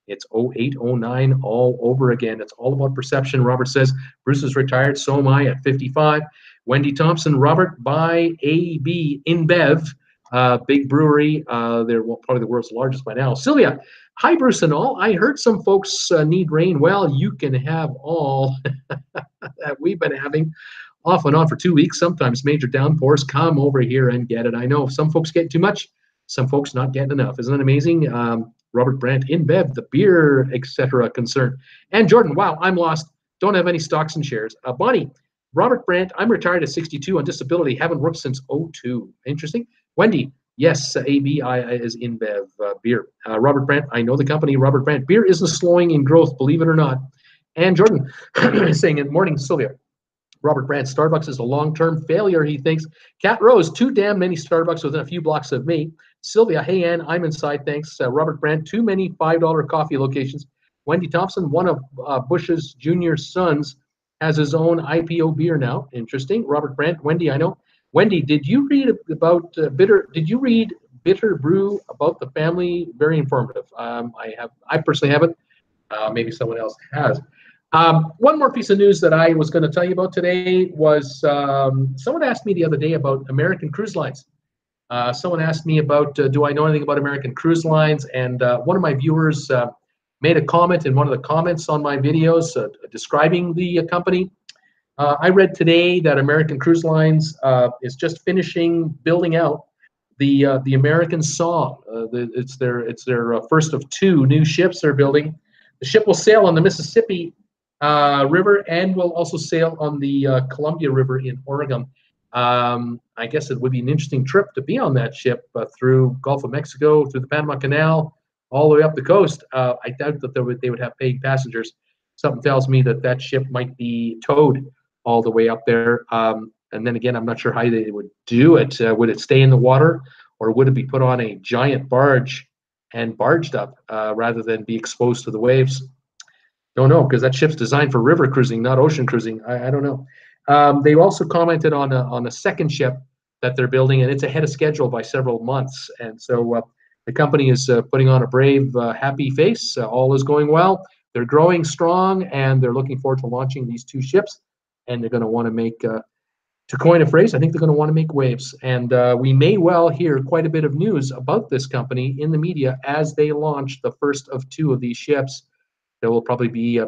it's 08, 09 all over again. It's all about perception. Robert says, Bruce is retired, so am I at 55. Wendy Thompson, Robert, buy AB InBev, big brewery. They're probably the world's largest by now. Sylvia, hi, Bruce and all. I heard some folks need rain. Well, you can have all that we've been having off and on for 2 weeks. Sometimes major downpours. Come over here and get it. I know some folks get too much, some folks not getting enough. Isn't that amazing? Robert Brandt, InBev, the beer, etc. concern. And Jordan, wow, I'm lost. Don't have any stocks and shares. Bonnie, Robert Brandt, I'm retired at 62 on disability. Haven't worked since 02. Interesting. Wendy, yes, AB is InBev beer. Robert Brandt, I know the company. Robert Brandt, beer isn't slowing in growth, believe it or not. And Jordan saying, in morning, Sylvia, Robert Brandt, Starbucks is a long-term failure, he thinks. Cat Rose, too damn many Starbucks within a few blocks of me. Sylvia, hey, Ann, I'm inside, thanks. Robert Brandt, too many $5 coffee locations. Wendy Thompson, one of Bush's junior sons, has his own IPO beer now. Interesting. Robert Brandt, Wendy, I know. Wendy, did you read about Bitter Brew about the family? Very informative. I personally haven't. Maybe someone else has. One more piece of news that I was going to tell you about today was someone asked me the other day about American Cruise Lines. Someone asked me about, do I know anything about American Cruise Lines? And one of my viewers made a comment in one of the comments on my videos describing the company. I read today that American Cruise Lines is just finishing building out the American Song. It's their first of two new ships they're building. The ship will sail on the Mississippi River and will also sail on the Columbia River in Oregon. I guess it would be an interesting trip to be on that ship through Gulf of Mexico, through the Panama Canal, all the way up the coast. I doubt that they would have paying passengers. Something tells me that that ship might be towed all the way up there. And then again, I'm not sure how they would do it. Would it stay in the water, or would it be put on a giant barge and barged up rather than be exposed to the waves? Don't know, because that ship's designed for river cruising, not ocean cruising. I don't know. They also commented on a second ship that they're building, and it's ahead of schedule by several months. And so the company is putting on a brave, happy face. All is going well. They're growing strong, and they're looking forward to launching these two ships. And they're going to want to make, to coin a phrase, I think they're going to want to make waves. And we may well hear quite a bit of news about this company in the media as they launch the first of two of these ships. There will probably be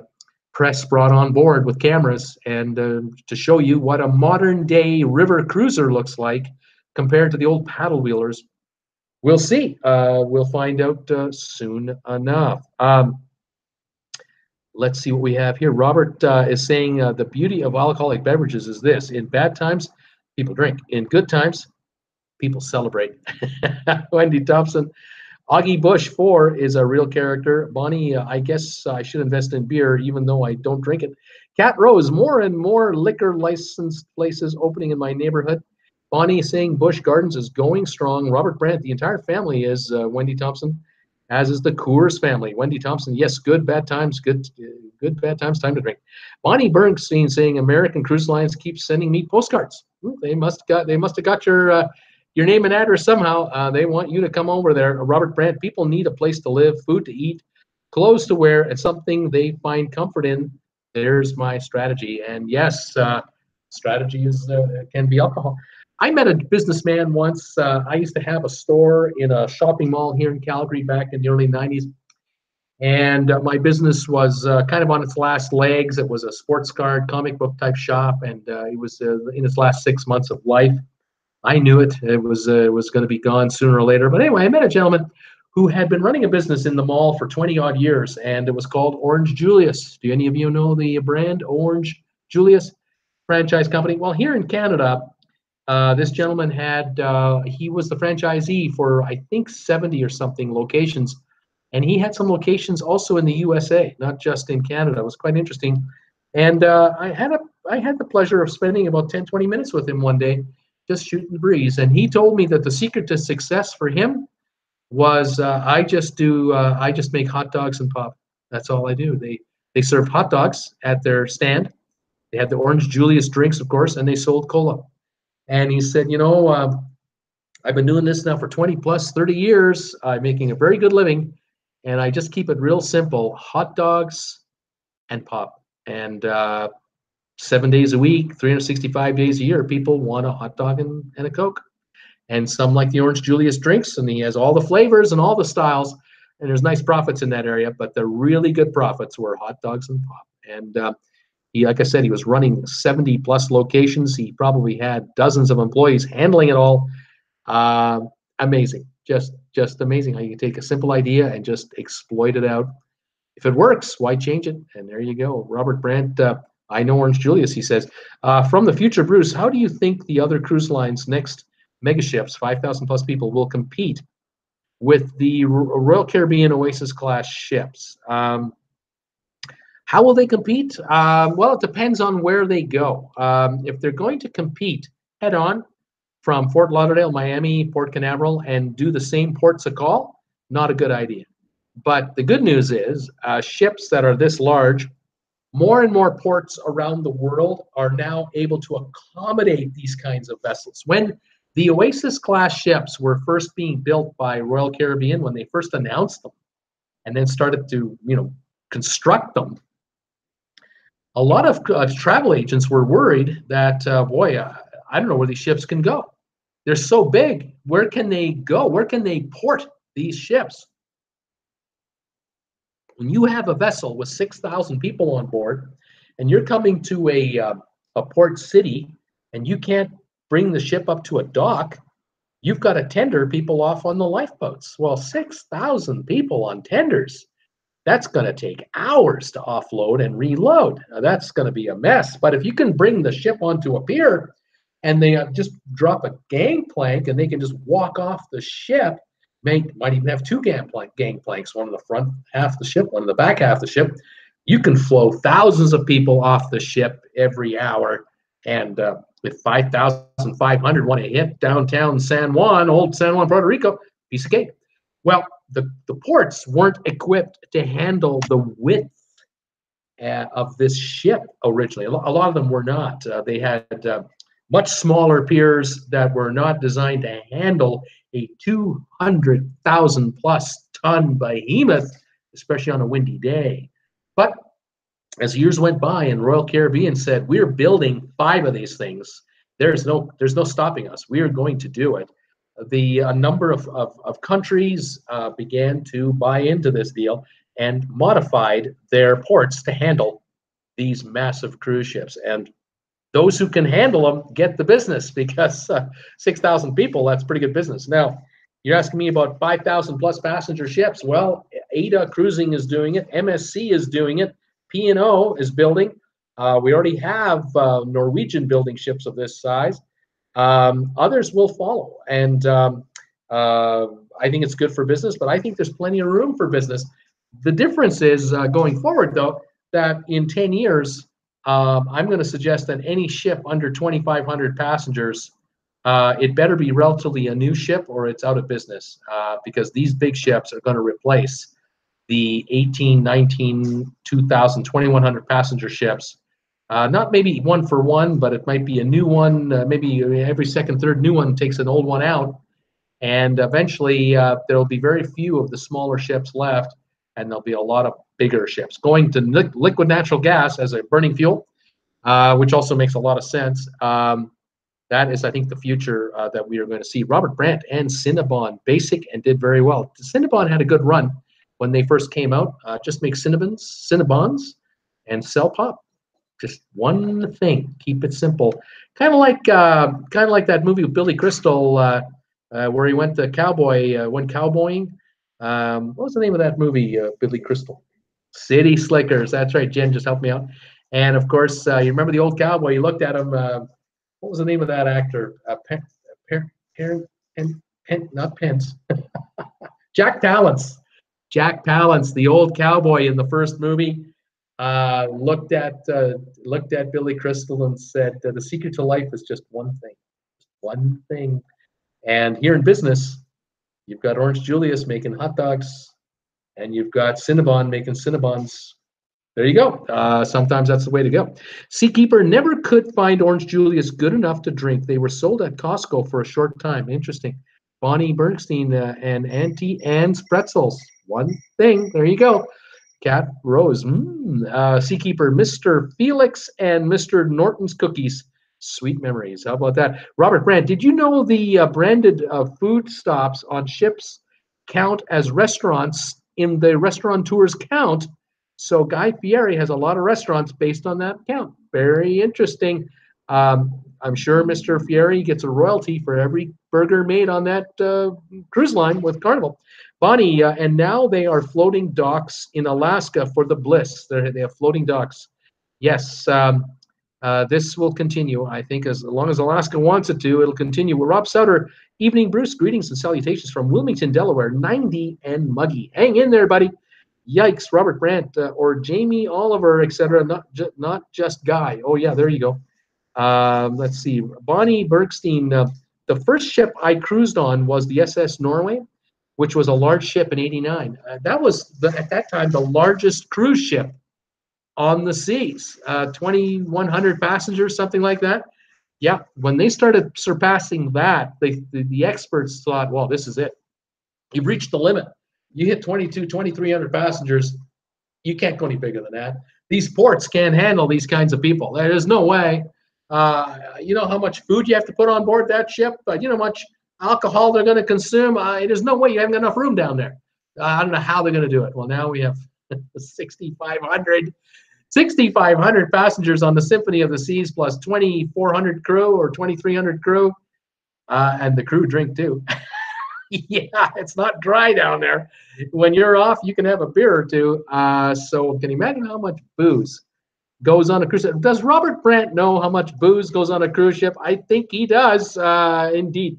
press brought on board with cameras and to show you what a modern day river cruiser looks like compared to the old paddle wheelers. We'll see. We'll find out soon enough. Let's see what we have here. Robert is saying the beauty of alcoholic beverages is this: in bad times, people drink. In good times, people celebrate. Wendy Thompson. Augie Bush 4 is a real character. Bonnie, I guess I should invest in beer even though I don't drink it. Cat Rose, more and more liquor licensed places opening in my neighborhood. Bonnie saying Bush Gardens is going strong. Robert Brandt, the entire family is Wendy Thompson, as is the Coors family. Wendy Thompson, yes, good, bad times, good, bad times, time to drink. Bonnie Bernstein saying American Cruise Lines keeps sending me postcards. They must have got your name and address somehow. They want you to come over there. Robert Brandt, people need a place to live, food to eat, clothes to wear, and something they find comfort in. There's my strategy. And yes, strategy is can be alcohol. I met a businessman once. I used to have a store in a shopping mall here in Calgary back in the early 90s. And my business was kind of on its last legs. It was a sports card, comic book type shop, and it was in its last 6 months of life. I knew it. It was going to be gone sooner or later. But anyway, I met a gentleman who had been running a business in the mall for 20-odd years, and it was called Orange Julius. Do any of you know the brand Orange Julius franchise company? Well, here in Canada, this gentleman he was the franchisee for, I think, 70 or something locations. And he had some locations also in the USA, not just in Canada. It was quite interesting. And I had the pleasure of spending about 10, 20 minutes with him one day, just shooting the breeze. And he told me that the secret to success for him was I just make hot dogs and pop. That's all I do. They served hot dogs at their stand. They had the Orange Julius drinks, of course, and they sold cola. And he said, I've been doing this now for 20 plus 30 years. I'm making a very good living. And I just keep it real simple: hot dogs and pop. And 7 days a week, 365 days a year, people want a hot dog and a Coke. And some like the Orange Julius drinks, and he has all the flavors and all the styles. And there's nice profits in that area, but the really good profits were hot dogs and pop. And he, like I said, he was running 70 plus locations. He probably had dozens of employees handling it all. Amazing. Just amazing how you can take a simple idea and just exploit it out. If it works, why change it? And there you go. Robert Brandt, I know Orange Julius, he says. From the future, Bruce, how do you think the other cruise lines' next mega ships, 5,000 plus people, will compete with the Royal Caribbean Oasis class ships? How will they compete? Well, it depends on where they go. If they're going to compete head on from Fort Lauderdale, Miami, Port Canaveral, and do the same ports of call, not a good idea. But the good news is ships that are this large, more and more ports around the world are now able to accommodate these kinds of vessels. When the Oasis class ships were first being built by Royal Caribbean, when they first announced them and then started to construct them, a lot of travel agents were worried that, I don't know where these ships can go. They're so big. Where can they go? Where can they port these ships? When you have a vessel with 6,000 people on board, and you're coming to a port city, and you can't bring the ship up to a dock, you've got to tender people off on the lifeboats. Well, 6,000 people on tenders, that's going to take hours to offload and reload. Now, that's going to be a mess. But if you can bring the ship onto a pier and they just drop a gangplank and they can just walk off the ship, might even have two gangplanks, one in the front half of the ship, one in the back half of the ship. You can flow thousands of people off the ship every hour. And if 5,500 want to hit downtown San Juan, old San Juan, Puerto Rico, piece of cake. Well, the ports weren't equipped to handle the width of this ship originally. A lot of them were not. They had much smaller piers that were not designed to handle a 200,000 plus ton behemoth, especially on a windy day. But as years went by and Royal Caribbean said, we're building 5 of these things, there's no stopping us. We are going to do it. A number of countries began to buy into this deal and modified their ports to handle these massive cruise ships. And those who can handle them get the business, because 6,000 people, that's pretty good business. Now, you're asking me about 5,000 plus passenger ships. Well, Ada Cruising is doing it. MSC is doing it. P&O is building. We already have Norwegian building ships of this size. Others will follow. And I think it's good for business, but I think there's plenty of room for business. The difference is going forward, though, that in 10 years, I'm going to suggest that any ship under 2,500 passengers, it better be relatively a new ship or it's out of business, because these big ships are going to replace the 18, 19, 2,000, 2,100 passenger ships. Not maybe one for one, but it might be a new one. Maybe every second, third new one takes an old one out. And eventually there will be very few of the smaller ships left, and there'll be a lot of bigger ships going to liquid natural gas as a burning fuel, which also makes a lot of sense. That is, I think, the future that we are going to see. Robert Brandt and Cinnabon, basic and did very well. Cinnabon had a good run when they first came out. Just make Cinnabons, and sell pop. Just one thing. Keep it simple. Kind of like that movie with Billy Crystal, where he went to went cowboying. What was the name of that movie? Billy Crystal. City Slickers. That's right. Jen just helped me out. And of course, you remember the old cowboy. You looked at him. What was the name of that actor? Not Pence. Jack Palance. Jack Palance, the old cowboy in the first movie, looked at Billy Crystal and said, "The secret to life is just one thing, one thing." And here in business, you've got Orange Julius making hot dogs, and you've got Cinnabon making Cinnabons. There you go. Sometimes that's the way to go. Seakeeper never could find Orange Julius good enough to drink. They were sold at Costco for a short time. Interesting. Bonnie Bergstein and Auntie Anne's pretzels. One thing. There you go. Cat Rose. Seakeeper, Mr. Felix and Mr. Norton's cookies. Sweet memories. How about that? Robert Brandt, did you know the branded food stops on ships count as restaurants in the restaurateur's count? So Guy Fieri has a lot of restaurants based on that count. Very interesting. I'm sure Mr. Fieri gets a royalty for every burger made on that cruise line with Carnival. Bonnie, and now they are floating docks in Alaska for the Bliss. They have floating docks. Yes, this will continue. I think as long as Alaska wants it to, it'll continue. Well, Rob Sutter, evening, Bruce. Greetings and salutations from Wilmington, Delaware. 90 and muggy. Hang in there, buddy. Yikes, Robert Brandt or Jamie Oliver, etc. Not just Guy. Oh yeah, there you go. Let's see. Bonnie Bergstein. The first ship I cruised on was the SS Norway, which was a large ship in '89. That was at that time the largest cruise ship on the seas. 2,100 passengers, something like that. Yeah, when they started surpassing that, the experts thought, well, this is it. You've reached the limit. You hit 2,300 passengers, you can't go any bigger than that. These ports can't handle these kinds of people. There is no way. You know how much food you have to put on board that ship? You know how much alcohol they're going to consume? There's no way you haven't got enough room down there. I don't know how they're going to do it. Well, now we have 6,500. 6,500 passengers on the Symphony of the Seas plus 2,400 crew or 2,300 crew. And the crew drink too. Yeah, it's not dry down there. When you're off, you can have a beer or two. So can you imagine how much booze goes on a cruise ship? Does Robert Brandt know how much booze goes on a cruise ship? I think he does, indeed.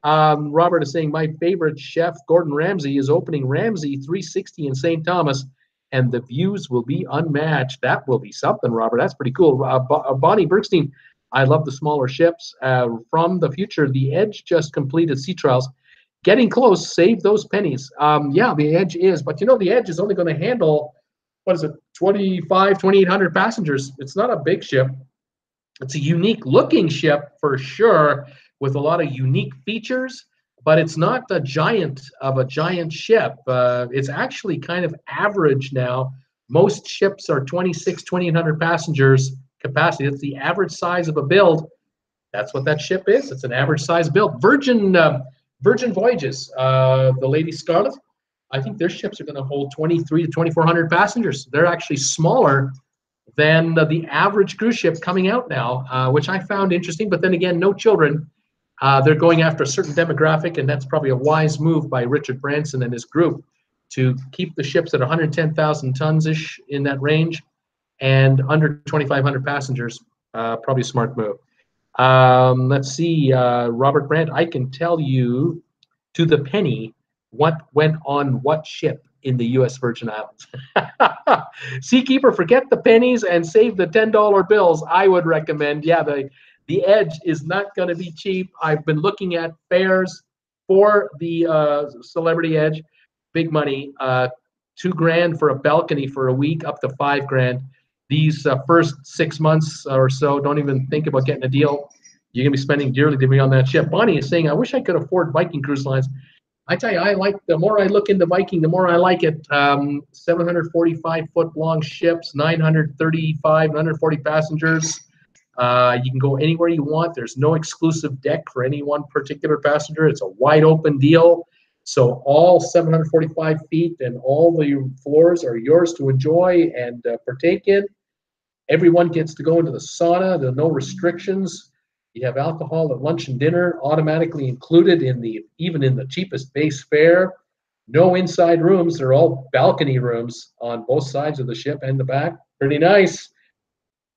Robert is saying, my favorite chef, Gordon Ramsay, is opening Ramsay 360 in St. Thomas, and the views will be unmatched. That will be something, Robert. That's pretty cool. Bonnie Bergstein, I love the smaller ships. From the future, the Edge just completed sea trials. Getting close, save those pennies. Yeah, the Edge is, but you know, the Edge is only going to handle, what is it, 2,800 passengers. It's not a big ship. It's a unique looking ship for sure, with a lot of unique features, but it's not the giant of a giant ship. It's actually kind of average now. Most ships are 2,800 passengers capacity. It's the average size of a build. That's what that ship is. It's an average size build. Virgin Voyages, the Lady Scarlet, I think their ships are going to hold 2,300 to 2,400 passengers. They're actually smaller than the average cruise ship coming out now, which I found interesting. But then again, no children. They're going after a certain demographic, and that's probably a wise move by Richard Branson and his group to keep the ships at 110,000 tons-ish in that range and under 2,500 passengers. Probably a smart move. Let's see, Robert Brandt, I can tell you to the penny what went on what ship in the U.S. Virgin Islands. Seakeeper, forget the pennies and save the $10 bills. I would recommend, yeah, the Edge is not going to be cheap. I've been looking at fares for the Celebrity Edge, big money, $2,000 for a balcony for a week, up to $5,000. These first 6 months or so, don't even think about getting a deal. You're going to be spending dearly to be on that ship. Bonnie is saying, I wish I could afford Viking Cruise Lines. I tell you, the more I look into Viking, the more I like it. 745-foot long ships, 940 passengers. You can go anywhere you want. There's no exclusive deck for any one particular passenger. It's a wide open deal. So all 745 feet and all the floors are yours to enjoy and partake in. Everyone gets to go into the sauna. There are no restrictions. You have alcohol at lunch and dinner automatically included even in the cheapest base fare. No inside rooms. They're all balcony rooms on both sides of the ship and the back. Pretty nice.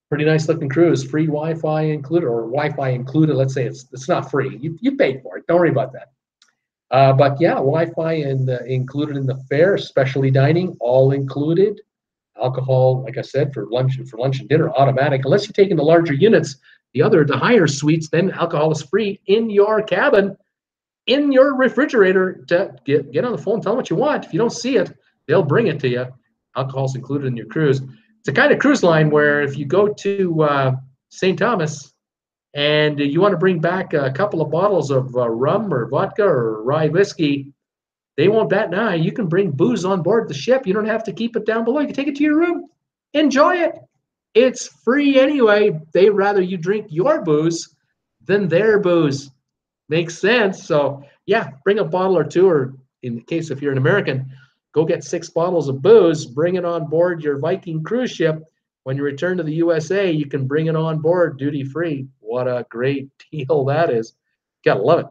Pretty nice looking cruise. Free Wi-Fi included, or Wi-Fi included. Let's say it's not free. You paid for it. Don't worry about that. But yeah, Wi-Fi included in the fare. Specialty dining all included. Alcohol, like I said, for lunch and dinner, automatic. Unless you're taking the larger units, the higher suites, then alcohol is free in your cabin, in your refrigerator. To get on the phone, tell them what you want. If you don't see it, they'll bring it to you. Alcohol's included in your cruise. It's a kind of cruise line where if you go to St. Thomas and you want to bring back a couple of bottles of rum or vodka or rye whiskey, they won't bat an eye. You can bring booze on board the ship. You don't have to keep it down below. You can take it to your room. Enjoy it. It's free anyway. They'd rather you drink your booze than their booze. Makes sense. So, yeah, bring a bottle or two, or in the case if you're an American, go get 6 bottles of booze, bring it on board your Viking cruise ship. When you return to the USA, you can bring it on board duty-free. What a great deal that is. Gotta love it.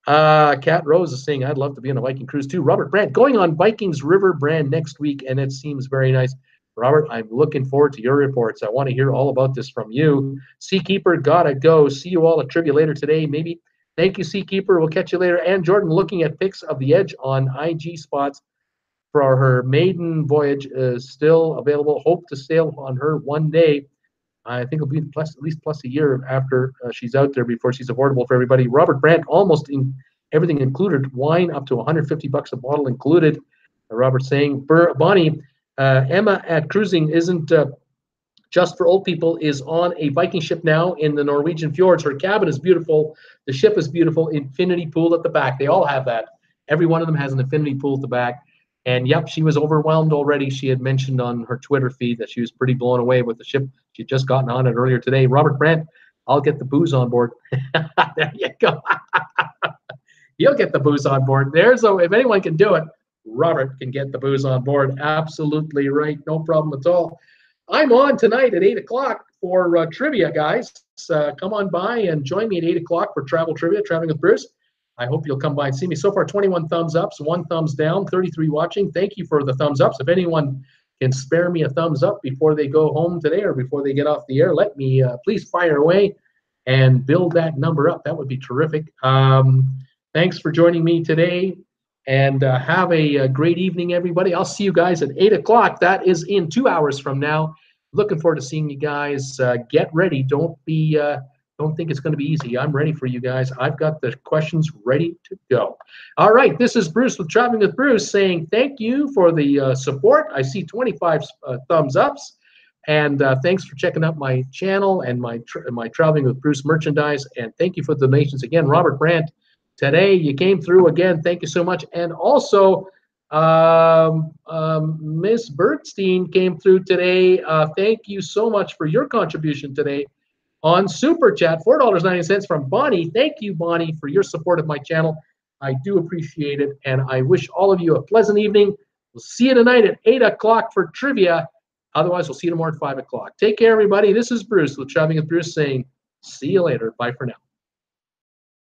Kat Rose is saying, I'd love to be on a Viking cruise too. Robert Brandt, going on Vikings River Brand next week, and it seems very nice. Robert, I'm looking forward to your reports. I want to hear all about this from you. Seakeeper, gotta go. See you all at Trivia later today, maybe. Thank you, Seakeeper. We'll catch you later. And Jordan, looking at pics of the Edge on IG spots for her maiden voyage is still available. Hope to sail on her one day. I think it'll be at least plus a year after she's out there before she's affordable for everybody. Robert Brandt, almost in everything included. Wine up to $150 a bottle included. Robert saying, Bonnie, Emma at Cruising isn't just for old people, is on a Viking ship now in the Norwegian fjords. Her cabin is beautiful. The ship is beautiful. Infinity pool at the back. They all have that. Every one of them has an infinity pool at the back. And yep, she was overwhelmed already. She had mentioned on her Twitter feed that she was pretty blown away with the ship. She'd just gotten on it earlier today. Robert Brandt, I'll get the booze on board. There you go. You'll get the booze on board. If anyone can do it, Robert can get the booze on board. Absolutely right. No problem at all. I'm on tonight at 8 o'clock for trivia, guys. Come on by and join me at 8 o'clock for travel trivia, Traveling with Bruce. I hope you'll come by and see me. So far, 21 thumbs ups, 1 thumbs down, 33 watching. Thank you for the thumbs ups. If anyone can spare me a thumbs up before they go home today or before they get off the air, let me please fire away and build that number up. That would be terrific. Thanks for joining me today, and have a great evening, everybody. I'll see you guys at 8 o'clock. That is in 2 hours from now. Looking forward to seeing you guys. Get ready. Don't think it's going to be easy. I'm ready for you guys. I've got the questions ready to go. All right, this is Bruce with Traveling with Bruce saying thank you for the support. I see 25 thumbs ups. And thanks for checking out my channel and my Traveling with Bruce merchandise. And thank you for the donations again. Robert Brandt, today you came through again. Thank you so much. And also, Miss Bergstein came through today. Thank you so much for your contribution today on Super Chat, $4.90 from Bonnie. Thank you, Bonnie, for your support of my channel. I do appreciate it. And I wish all of you a pleasant evening. We'll see you tonight at 8 o'clock for trivia. Otherwise, we'll see you tomorrow at 5 o'clock. Take care, everybody. This is Bruce with Traveling with Bruce saying, see you later. Bye for now.